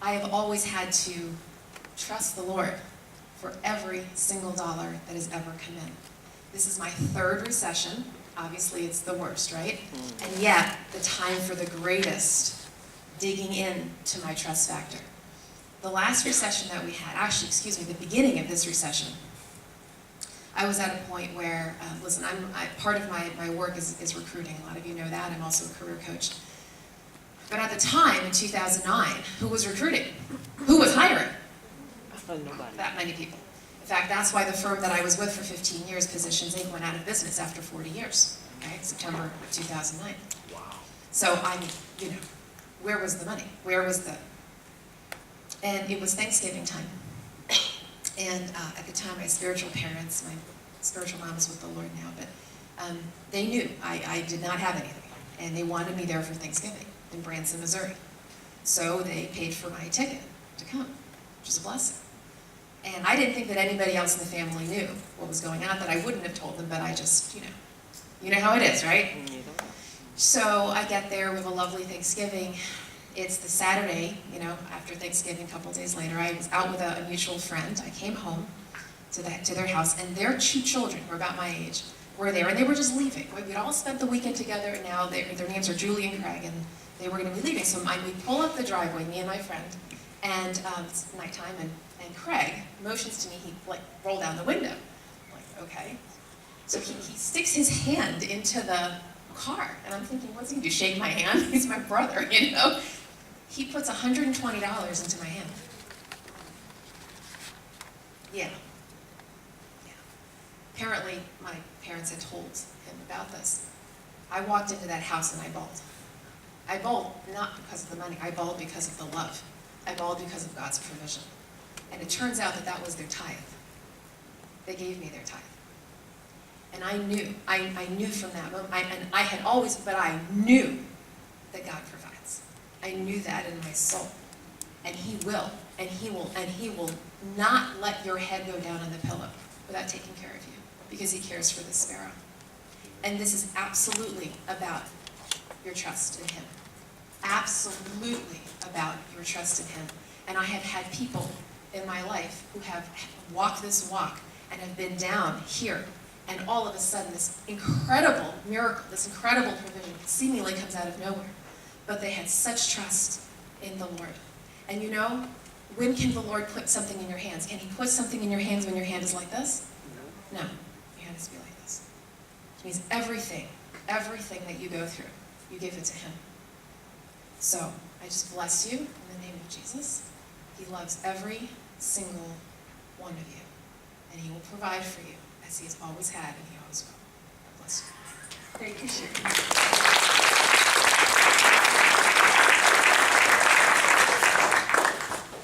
I have always had to trust the Lord for every single dollar that has ever come in. This is my 3rd recession. Obviously, it's the worst, right? And yet, the time for the greatest digging in to my trust factor. The last recession that we had, actually, excuse me, the beginning of this recession, I was at a point where, listen, part of my work is recruiting. A lot of you know that. I'm also a career coach. But at the time, in 2009, who was recruiting? Who was hiring? Nobody. That many people. In fact, that's why the firm that I was with for 15 years, Positions Inc., went out of business after 40 years, okay? September of 2009. Wow. So where was the money? Where was the... And it was Thanksgiving time. And at the time, my spiritual parents, my spiritual mom is with the Lord now, but they knew I did not have anything. And they wanted me there for Thanksgiving in Branson, Missouri. So they paid for my ticket to come, which is a blessing. And I didn't think that anybody else in the family knew what was going on, that I wouldn't have told them, but I just, you know how it is, right? So I get there, we have a lovely Thanksgiving. It's the Saturday, after Thanksgiving, a couple days later, I was out with a mutual friend. I came home to their house, and their 2 children, who were about my age, were there, and they were just leaving. We'd all spent the weekend together, and now their names are Julie and Craig, and they were going to be leaving. So we pull up the driveway, me and my friend, and it's nighttime, and Craig motions to me, he rolled down the window. I'm like, okay. So he sticks his hand into the car, and I'm thinking, what's he do, shake my hand? He's my brother, He puts $120 into my hand. Yeah. Apparently, my parents had told him about this. I walked into that house and I bawled. I bawled not because of the money, I bawled because of the love. I bawled because of God's provision. And it turns out that was their tithe. They gave me their tithe. And I knew from that moment, I knew that God provides. I knew that in my soul. And He will, and He will not let your head go down on the pillow without taking care of you, because He cares for the sparrow. And this is absolutely about your trust in Him. Absolutely about your trust in Him. And I have had people in my life who have walked this walk and have been down here And all of a sudden, this incredible miracle, this incredible provision seemingly comes out of nowhere. But they had such trust in the Lord. And you know, when can the Lord put something in your hands? Can he put something in your hands when your hand is like this? No. Your hand has to be like this. Which means everything that you go through, you give it to him. So, I just bless you in the name of Jesus. He loves every single one of you. And he will provide for you as he has always had and he always will. God bless you. Thank you, Sherry.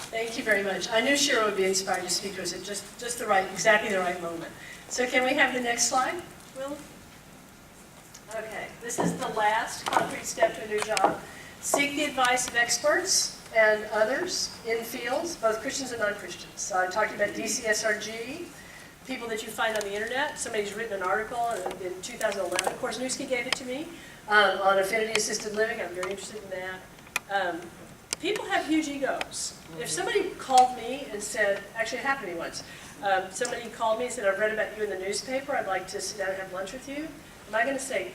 Thank you very much. I knew Cheryl would be inspired to speak to us at just the right, exactly the right moment. So can we have the next slide, Will? Okay, this is the last concrete step to a new job. Seek the advice of experts and others in fields, both Christians and non-Christians. So I talked about DCSRG, people that you find on the internet. Somebody's written an article in 2011. Korsnewski gave it to me on affinity assisted living. I'm very interested in that. People have huge egos. If somebody called me and said, actually it happened to me once, somebody called me and said, I've read about you in the newspaper, I'd like to sit down and have lunch with you. Am I going to say,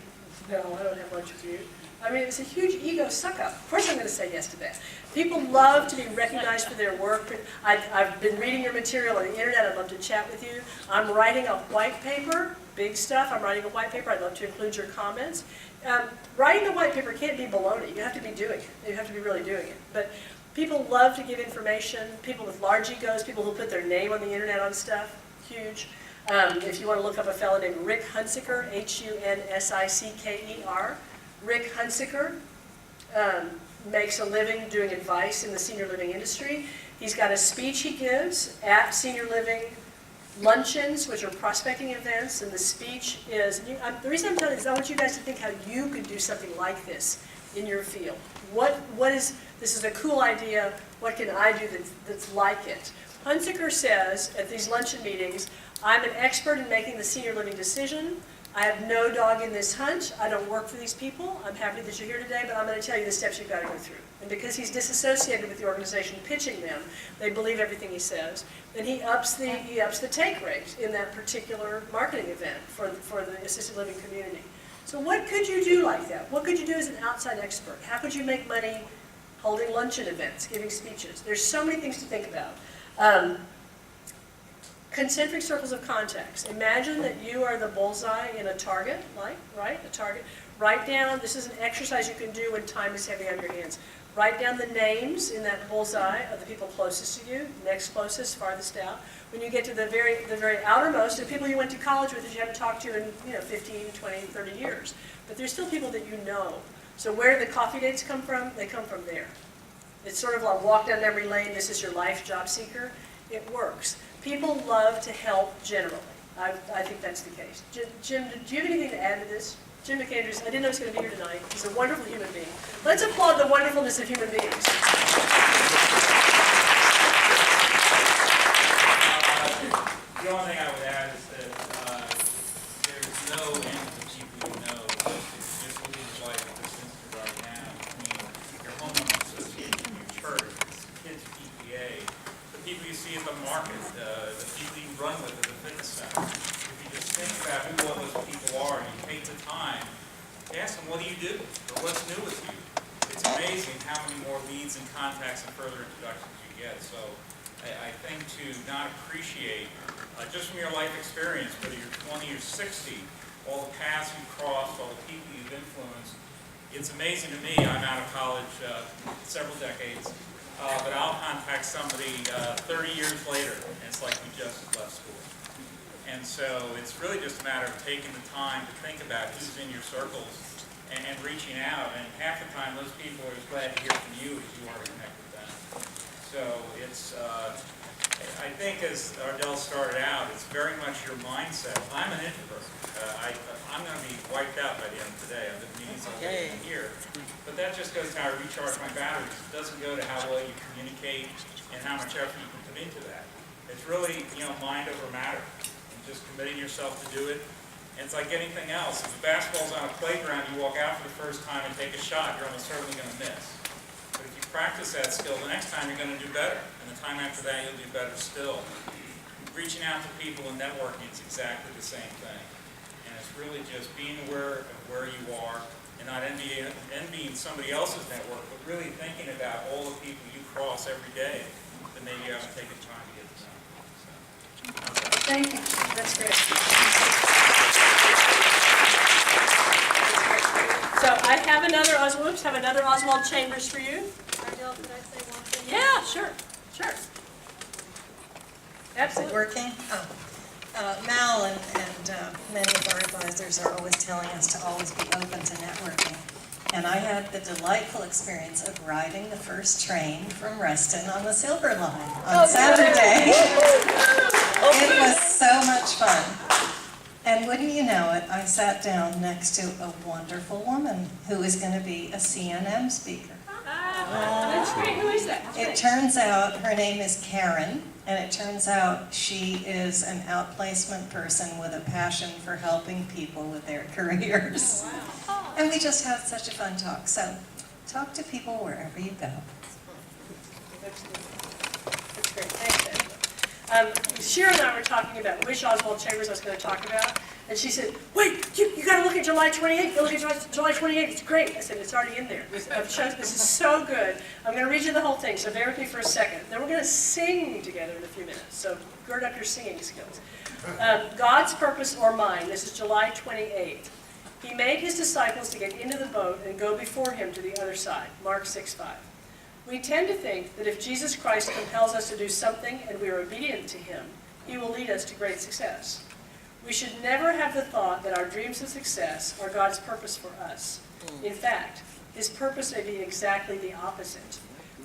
no, I don't have lunch with you? I mean, it's a huge ego suck-up. Of course I'm going to say yes to that. People love to be recognized for their work. I've been reading your material on the internet. I'd love to chat with you. I'm writing a white paper, big stuff. I'm writing a white paper. I'd love to include your comments. Writing a white paper can't be baloney. You have to be doing it. You have to be really doing it. But people love to give information. People with large egos, people who put their name on the internet on stuff, huge. If you want to look up a fellow named Rick Hunsicker, Hunsicker. Rick Hunsicker makes a living doing advice in the senior living industry. He's got a speech he gives at senior living luncheons, which are prospecting events, and the speech is, the reason I'm telling you is I want you guys to think how you could do something like this in your field. This is a cool idea, what can I do that's like it? Hunsicker says at these luncheon meetings, I'm an expert in making the senior living decision. I have no dog in this hunt. I don't work for these people. I'm happy that you're here today, but I'm going to tell you the steps you've got to go through. And because he's disassociated with the organization pitching them, they believe everything he says. And he ups the take rate in that particular marketing event for the assisted living community. So what could you do like that? What could you do as an outside expert? How could you make money holding luncheon events, giving speeches? There's so many things to think about. Concentric circles of contacts. Imagine that you are the bullseye in a target, a target. Write down, this is an exercise you can do when time is heavy on your hands. Write down the names in that bullseye of the people closest to you, next closest, farthest out. When you get to the very outermost, the people you went to college with that you haven't talked to in 15, 20, 30 years. But there's still people that you know. So where do the coffee dates come from? They come from there. It's sort of like walk down memory lane, this is your life, job seeker. It works. People love to help generally. I think that's the case. Jim, do you have anything to add to this? Jim McAndrews, I didn't know he was going to be here tonight. He's a wonderful human being. Let's applaud the wonderfulness of human beings. The only thing I would add is that there's no end to people you know. Just looking at life at this instant right now. I mean, your homeowner association, your church, kids PTA, the people you see at the market, the people you run with at the fitness center. If you just think about who all those people are and you take the time to ask them, what do you do? Or what's new with you? It's amazing how many more leads and contacts and further introductions you get. So I think to not appreciate, just from your life experience, whether you're 20 or 60, all the paths you've crossed, all the people you've influenced. It's amazing to me, I'm out of college several decades, but I'll contact somebody 30 years later, and it's like we just left school. And so it's really just a matter of taking the time to think about who's in your circles and reaching out. And half the time, those people are as glad to hear from you as you are to connect with them. So it's, I think as Ardell started out, it's very much your mindset. I'm an introvert. I'm going to be wiped out by the end of the day. I've been meetings all day here. But that just goes to how I recharge my batteries. It doesn't go to how well you communicate and how much effort you can put into that. It's really, mind over matter. And just committing yourself to do it. And it's like anything else. If the basketball's on a playground, you walk out for the first time and take a shot, you're almost certainly going to miss. But if you practice that skill, the next time you're going to do better. And the time after that, you'll do better still. reaching out to people and networking is exactly the same thing. And it's really just being aware of where you are and not envying somebody else's network, but really thinking about all the people you cross every day that maybe you haven't taken time to get to know. So. Thank you. That's great. So I have another Oswald Chambers for you. Ardell, could I say one thing? Yeah, sure. Is it working? Oh. Mal and many of our advisors are always telling us to always be open to networking. And I had the delightful experience of riding the first train from Reston on the Silver Line on Saturday. It was so much fun. And wouldn't you know it, I sat down next to a wonderful woman who is going to be a CNM speaker. That's great. Who is that? It turns out her name is Karen, and it turns out she is an outplacement person with a passion for helping people with their careers. And we just had such a fun talk. So talk to people wherever you go. That's great. Thanks, Angela. Shira and I were talking about which Oswald Chambers I was going to talk about, and she said, wait, you got to look at July 28th. Go look at July 28th. It's great. I said, it's already in there. This is so good. I'm going to read you the whole thing, so bear with me for a second. Then we're going to sing together in a few minutes, so gird up your singing skills. God's purpose or mine. This is July 28th. He made his disciples to get into the boat and go before him to the other side. Mark 6:5. We tend to think that if Jesus Christ compels us to do something and we are obedient to him, he will lead us to great success. We should never have the thought that our dreams of success are God's purpose for us. In fact, his purpose may be exactly the opposite.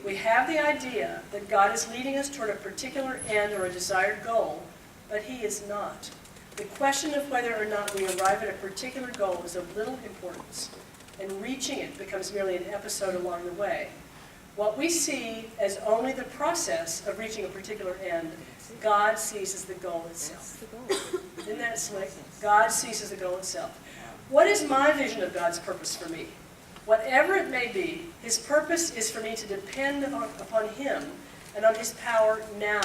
We have the idea that God is leading us toward a particular end or a desired goal, but he is not. The question of whether or not we arrive at a particular goal is of little importance, and reaching it becomes merely an episode along the way. What we see as only the process of reaching a particular end, God sees as the goal itself. Isn't that slick? God sees as the goal itself. What is my vision of God's purpose for me? Whatever it may be, his purpose is for me to depend upon him and on his power now.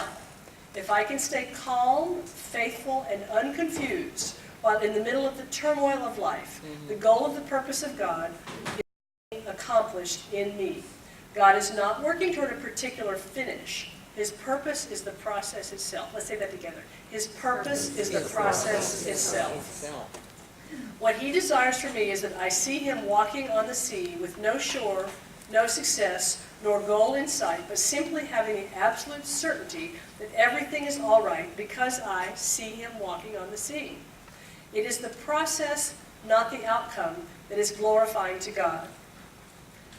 If I can stay calm, faithful, and unconfused while in the middle of the turmoil of life, the goal of the purpose of God is being accomplished in me. God is not working toward a particular finish. His purpose is the process itself. Let's say that together. His purpose is the process itself. What he desires for me is that I see him walking on the sea with no shore, no success, nor goal in sight, but simply having the absolute certainty that everything is all right because I see him walking on the sea. It is the process, not the outcome, that is glorifying to God.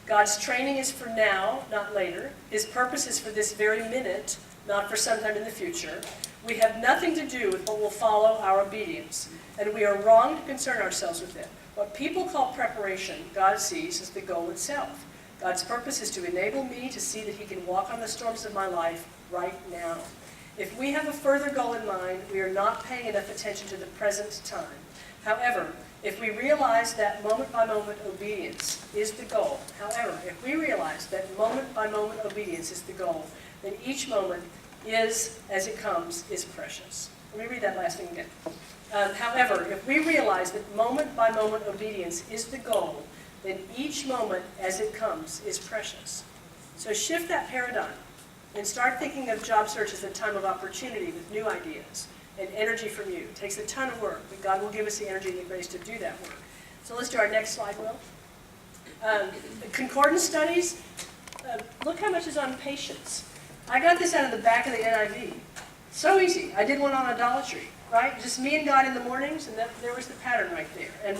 God's training is for now, not later. His purpose is for this very minute, not for sometime in the future. We have nothing to do with what will follow our obedience, and we are wrong to concern ourselves with it. What people call preparation, God sees as the goal itself. God's purpose is to enable me to see that he can walk on the storms of my life right now. If we have a further goal in mind, we are not paying enough attention to the present time. However, if we realize that moment-by-moment obedience is the goal, then each moment is, as it comes, is precious. Let me read that last thing again. However, if we realize that moment-by-moment obedience is the goal, then each moment as it comes is precious. So shift that paradigm and start thinking of job search as a time of opportunity with new ideas and energy from you. It takes a ton of work, but God will give us the energy and the grace to do that work. So let's do our next slide, Will. Concordance studies, look how much is on patience. I got this out of the back of the NIV. So easy. I did one on idolatry, right? Just me and God in the mornings, and there was the pattern right there. And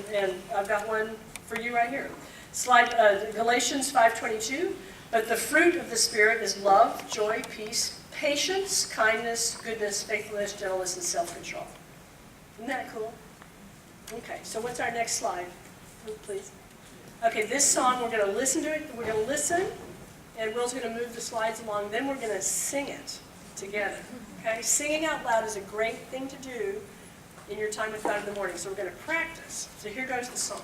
I've got one for you right here. Slide Galatians 5:22. But the fruit of the Spirit is love, joy, peace, patience, kindness, goodness, faithfulness, gentleness, and self-control. Isn't that cool? Okay, so what's our next slide? Please. Okay, this song, we're going to listen to it. We're going to listen, and Will's going to move the slides along. Then we're going to sing it together. Okay, singing out loud is a great thing to do in your time with God in the morning. So we're going to practice. So here goes the song.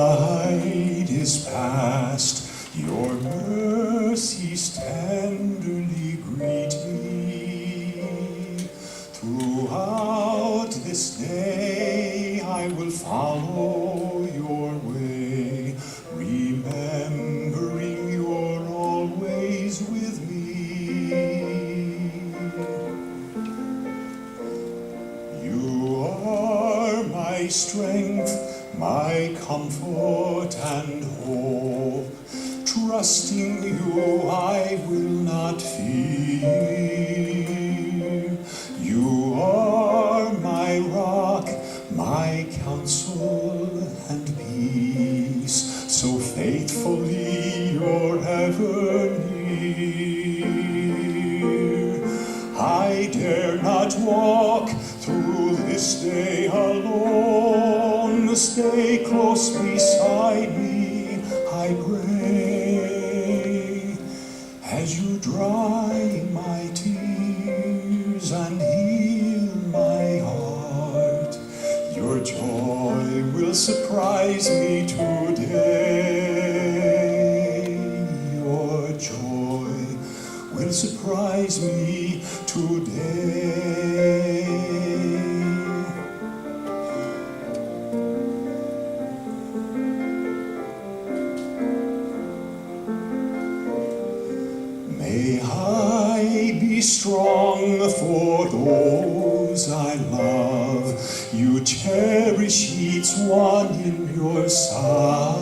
night is past, your mercies tenderly greet me. Throughout this day I will follow your way, remembering you're always with me. You are my strength, my comfort and hope. Trusting you, I will not fear. You are my rock, my counsel and peace. So faithfully you're ever near. I dare not walk through this day alone. Stay close beside me, I pray, as you dry my tears and heal my heart. Your joy will surprise me today. Your joy will surprise me today. May I be strong for those I love. You cherish each one in your sight.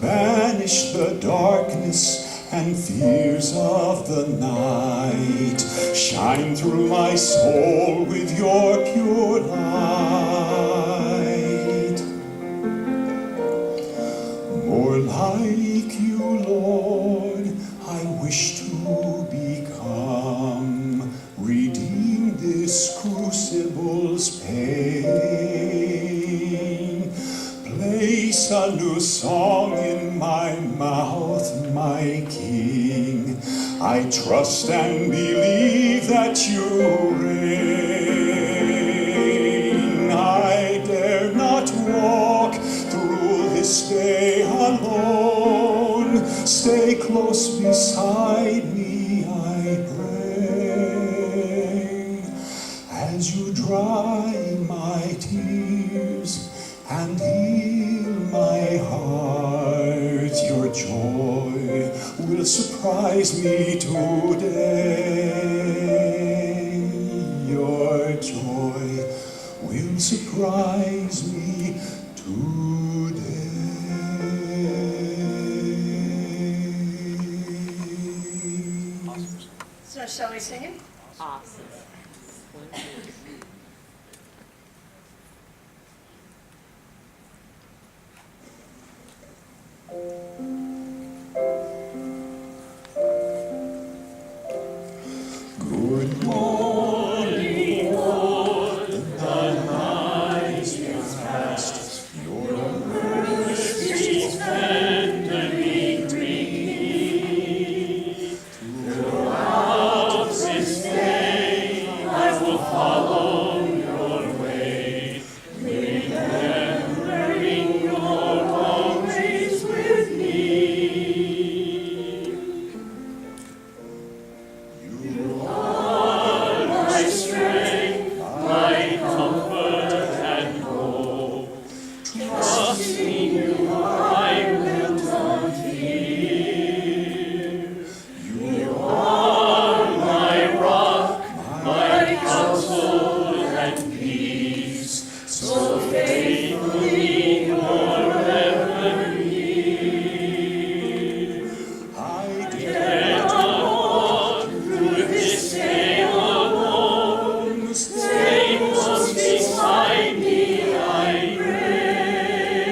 Banish the darkness and fears of the night. Shine through my soul with your pure light. More like you, Lord, I wish to become. Redeem this crucible's pain. Place a new song in my mouth, my King. I trust and believe that you reign. I dare not walk through this day alone. Stay close beside me, I pray, as you dry my tears and heal my heart. Your joy will surprise me today. Your joy will surprise me today. So shall we sing it? Awesome. Good morning, Lord, the night is past. Your mercies tenderly greet me. Throughout this day I will follow your way, remembering you're always with me. You are my strength, my comfort and hope. Trusting you, I will not fear. You are my rock, my counsel and peace. So faithfully you're ever near. I dare not walk through this day alone. Stay close beside me, I pray,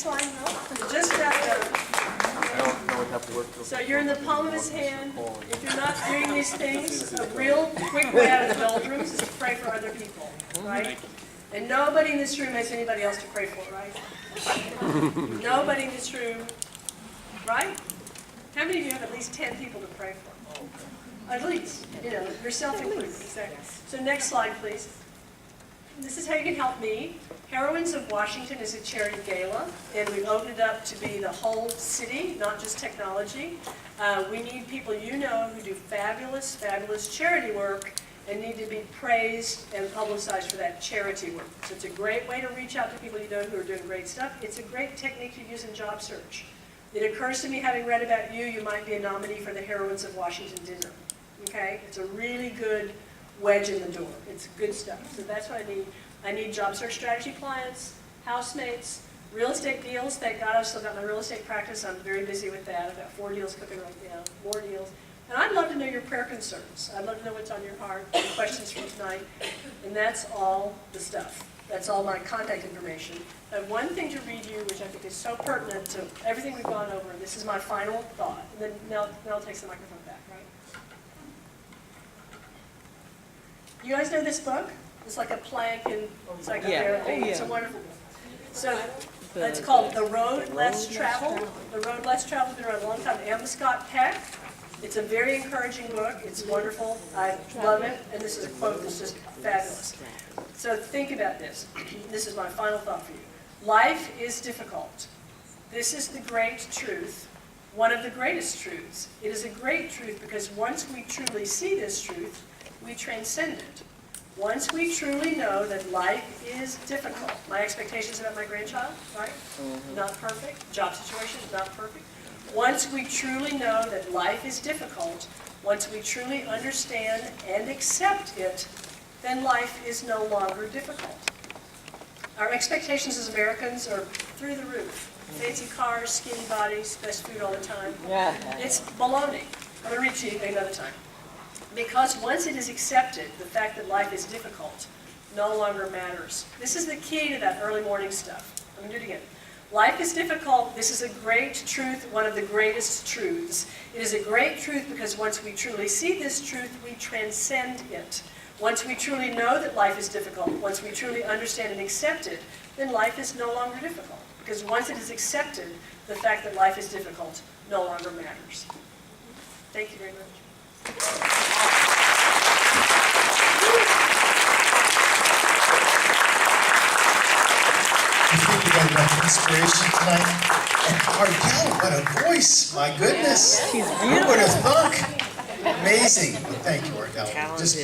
slide help? You just got done. So you're in the palm of his hand. If you're not doing these things, a real quick way out of the doldrums is to pray for other people, right? And nobody in this room has anybody else to pray for, right? Nobody in this room, right? How many of you have at least 10 people to pray for? At least, yourself included. Exactly. So next slide, please. This is how you can help me. Heroines of Washington is a charity gala, and we've opened it up to be the whole city, not just technology. We need people you know who do fabulous, fabulous charity work and need to be praised and publicized for that charity work. So it's a great way to reach out to people you know who are doing great stuff. It's a great technique to use in job search. It occurs to me, having read about you, you might be a nominee for the Heroines of Washington dinner. Okay? It's a really good wedge in the door. It's good stuff. So that's what I need. I need job search strategy clients, housemates, real estate deals. Thank God I've still got my real estate practice. I'm very busy with that. I've got 4 deals cooking right now, more deals. And I'd love to know your prayer concerns. I'd love to know what's on your heart, any questions from tonight. And that's all the stuff. That's all my contact information. I have one thing to read you, which I think is so pertinent to everything we've gone over. And this is my final thought. And then Mel takes the microphone back, right? You guys know this book? It's like a plank and psychotherapy. It's a wonderful book. So it's called The Road Less Traveled. The Road Less Traveled has been around a long time. M. Scott Peck. It's a very encouraging book. It's wonderful. I love it. And this is a quote that's just fabulous. So think about this. This is my final thought for you. Life is difficult. This is the great truth, one of the greatest truths. It is a great truth because once we truly see this truth, we transcend it. Once we truly know that life is difficult, my expectations about my grandchild, right? Not perfect. Job situation, not perfect. Once we truly know that life is difficult, once we truly understand and accept it, then life is no longer difficult. Our expectations as Americans are through the roof. Fancy cars, skinny bodies, best food all the time. It's baloney. I'm going to read to you another time. Because once it is accepted, the fact that life is difficult no longer matters. This is the key to that early morning stuff. I'm going to do it again. Life is difficult. This is a great truth, one of the greatest truths. It is a great truth because once we truly see this truth, we transcend it. Once we truly know that life is difficult, once we truly understand and accept it, then life is no longer difficult. Because once it is accepted, the fact that life is difficult no longer matters. Thank you very much. I think we got enough inspiration tonight. And Ardell, what a voice! My goodness, who would have thunk? Amazing. Well, thank you, Ardell. Just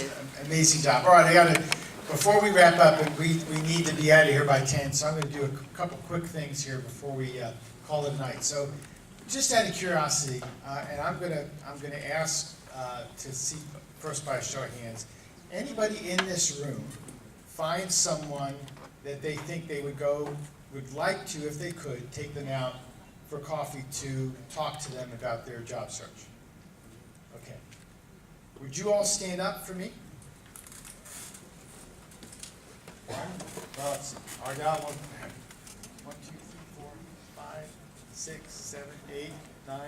amazing job. All right, I got to. Before we wrap up, and we need to be out of here by 10, so I'm going to do a couple quick things here before we call it a night. So, just out of curiosity, and I'm going to ask to see first by a show of hands. Anybody in this room find someone that they think they would like to, if they could, take them out for coffee to talk to them about their job search? Okay. Would you all stand up for me? Well, let's see. Ardell, 1, 2, 3, 4, 5, 6, 7, 8, 9,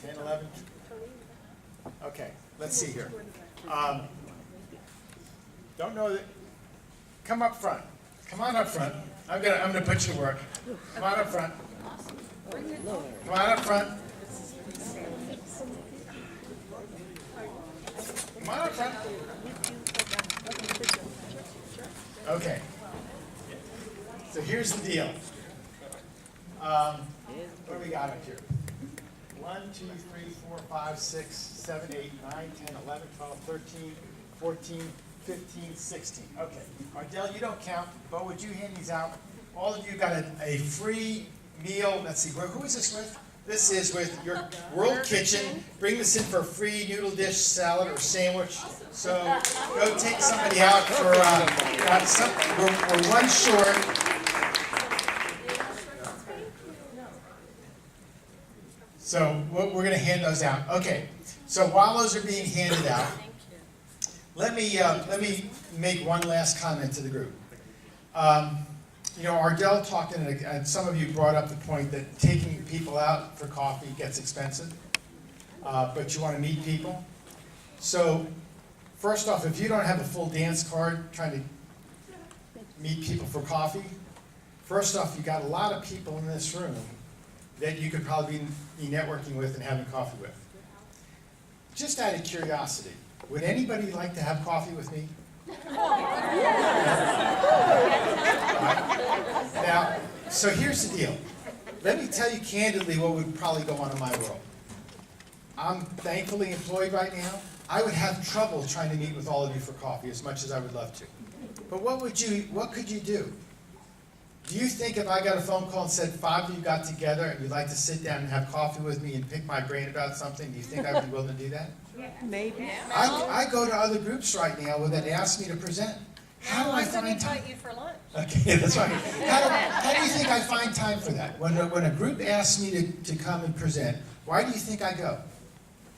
10, 11. Okay, let's see here. Don't know that. Come up front. Come on up front. I'm gonna put you to work. Come on up front. Come on up front. Come on up front. Okay. So here's the deal. What do we got up here? 1, 2, 3, 4, 5, 6, 7, 8, 9, 10, 11, 12, 13, 14, 15, 16. Okay. Ardell, you don't count. Bo, would you hand these out? All of you got a free meal. Let's see. Who is this with? This is with your World Kitchen. Bring this in for a free noodle dish, salad, or sandwich. So go take somebody out for, we're one short. So we're going to hand those out. Okay. So while those are being handed out, let me make one last comment to the group. You know, Ardell talked, and some of you brought up the point that taking people out for coffee gets expensive, but you want to meet people. So, first off, if you don't have a full dance card trying to meet people for coffee, first off, you got a lot of people in this room that you could probably be networking with and having coffee with. Just out of curiosity, would anybody like to have coffee with me? Now, so here's the deal. Let me tell you candidly what would probably go on in my world. I'm thankfully employed right now. I would have trouble trying to meet with all of you for coffee as much as I would love to. But what could you do? Do you think if I got a phone call and said 5 of you got together and you'd like to sit down and have coffee with me and pick my brain about something, do you think I would be willing to do that? Maybe. I go to other groups right now where they ask me to present. How do I find time? invite you for lunch. Okay, that's right. How do you think I find time for that? When a group asks me to come and present, why do you think I go?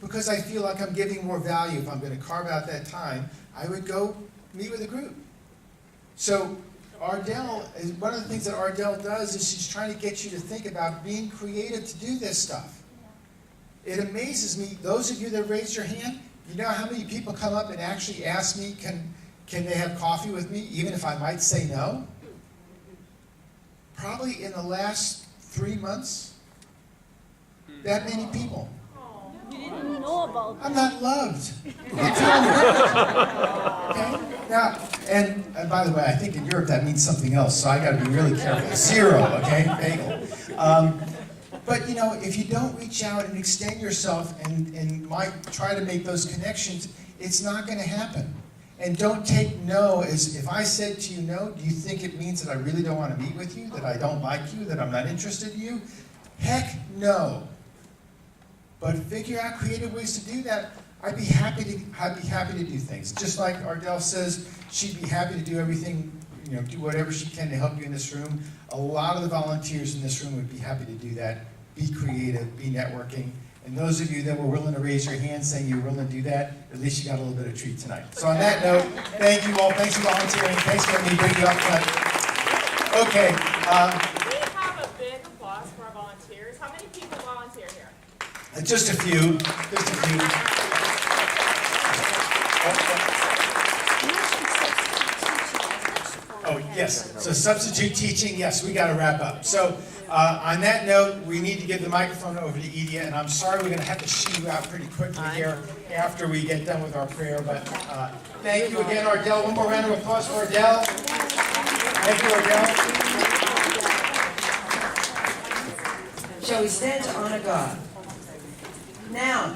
Because I feel like I'm giving more value. If I'm going to carve out that time, I would go meet with a group. So Ardell, one of the things that Ardell does is she's trying to get you to think about being creative to do this stuff. It amazes me, those of you that raised your hand, you know how many people come up and actually ask me, can they have coffee with me, even if I might say no? Probably in the last 3 months, that many people. You didn't know about that. I'm not loved. I'm telling you. Okay? Now, and by the way, I think in Europe that means something else, so I got to be really careful. 0, okay? Bagel. But you know, if you don't reach out and extend yourself and might try to make those connections, it's not going to happen. And don't take no as, if I said to you no, do you think it means that I really don't want to meet with you, that I don't like you, that I'm not interested in you? Heck no. But figure out creative ways to do that. I'd be happy to do things. Just like Ardell says, she'd be happy to do everything, you know, do whatever she can to help you in this room. A lot of the volunteers in this room would be happy to do that. Be creative, be networking. And those of you that were willing to raise your hand saying you were willing to do that, at least you got a little bit of treat tonight. So on that note, thank you all. Thanks for volunteering. Thanks for letting me bring you up front. Okay. Can we have a big applause for our volunteers? How many people volunteer here? Just a few. Just a few. Oh, yes. So substitute teaching, yes, we got to wrap up. So on that note, we need to give the microphone over to Edia, and I'm sorry we're going to have to shoo you out pretty quickly here after we get done with our prayer. But thank you again, Ardell. One more round of applause for Ardell. Thank you, Ardell. Shall we stand to honor God? Now,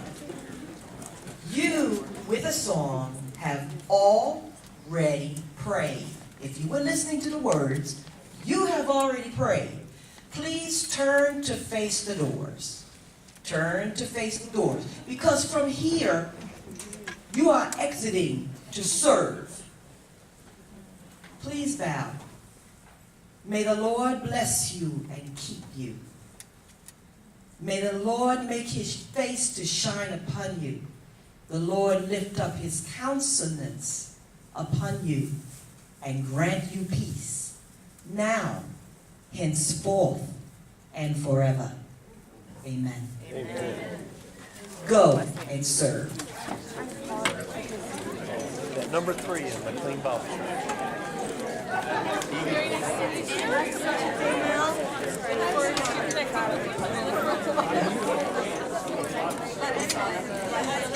you, with a song, have already prayed. If you were listening to the words, you have already prayed. Please turn to face the doors. Turn to face the doors. Because from here, you are exiting to serve. Please bow. May the Lord bless you and keep you. May the Lord make his face to shine upon you. The Lord lift up his countenance upon you and grant you peace, now, henceforth, and forever. Amen. Amen. Go and serve. Number 3 is McLean Ball. That is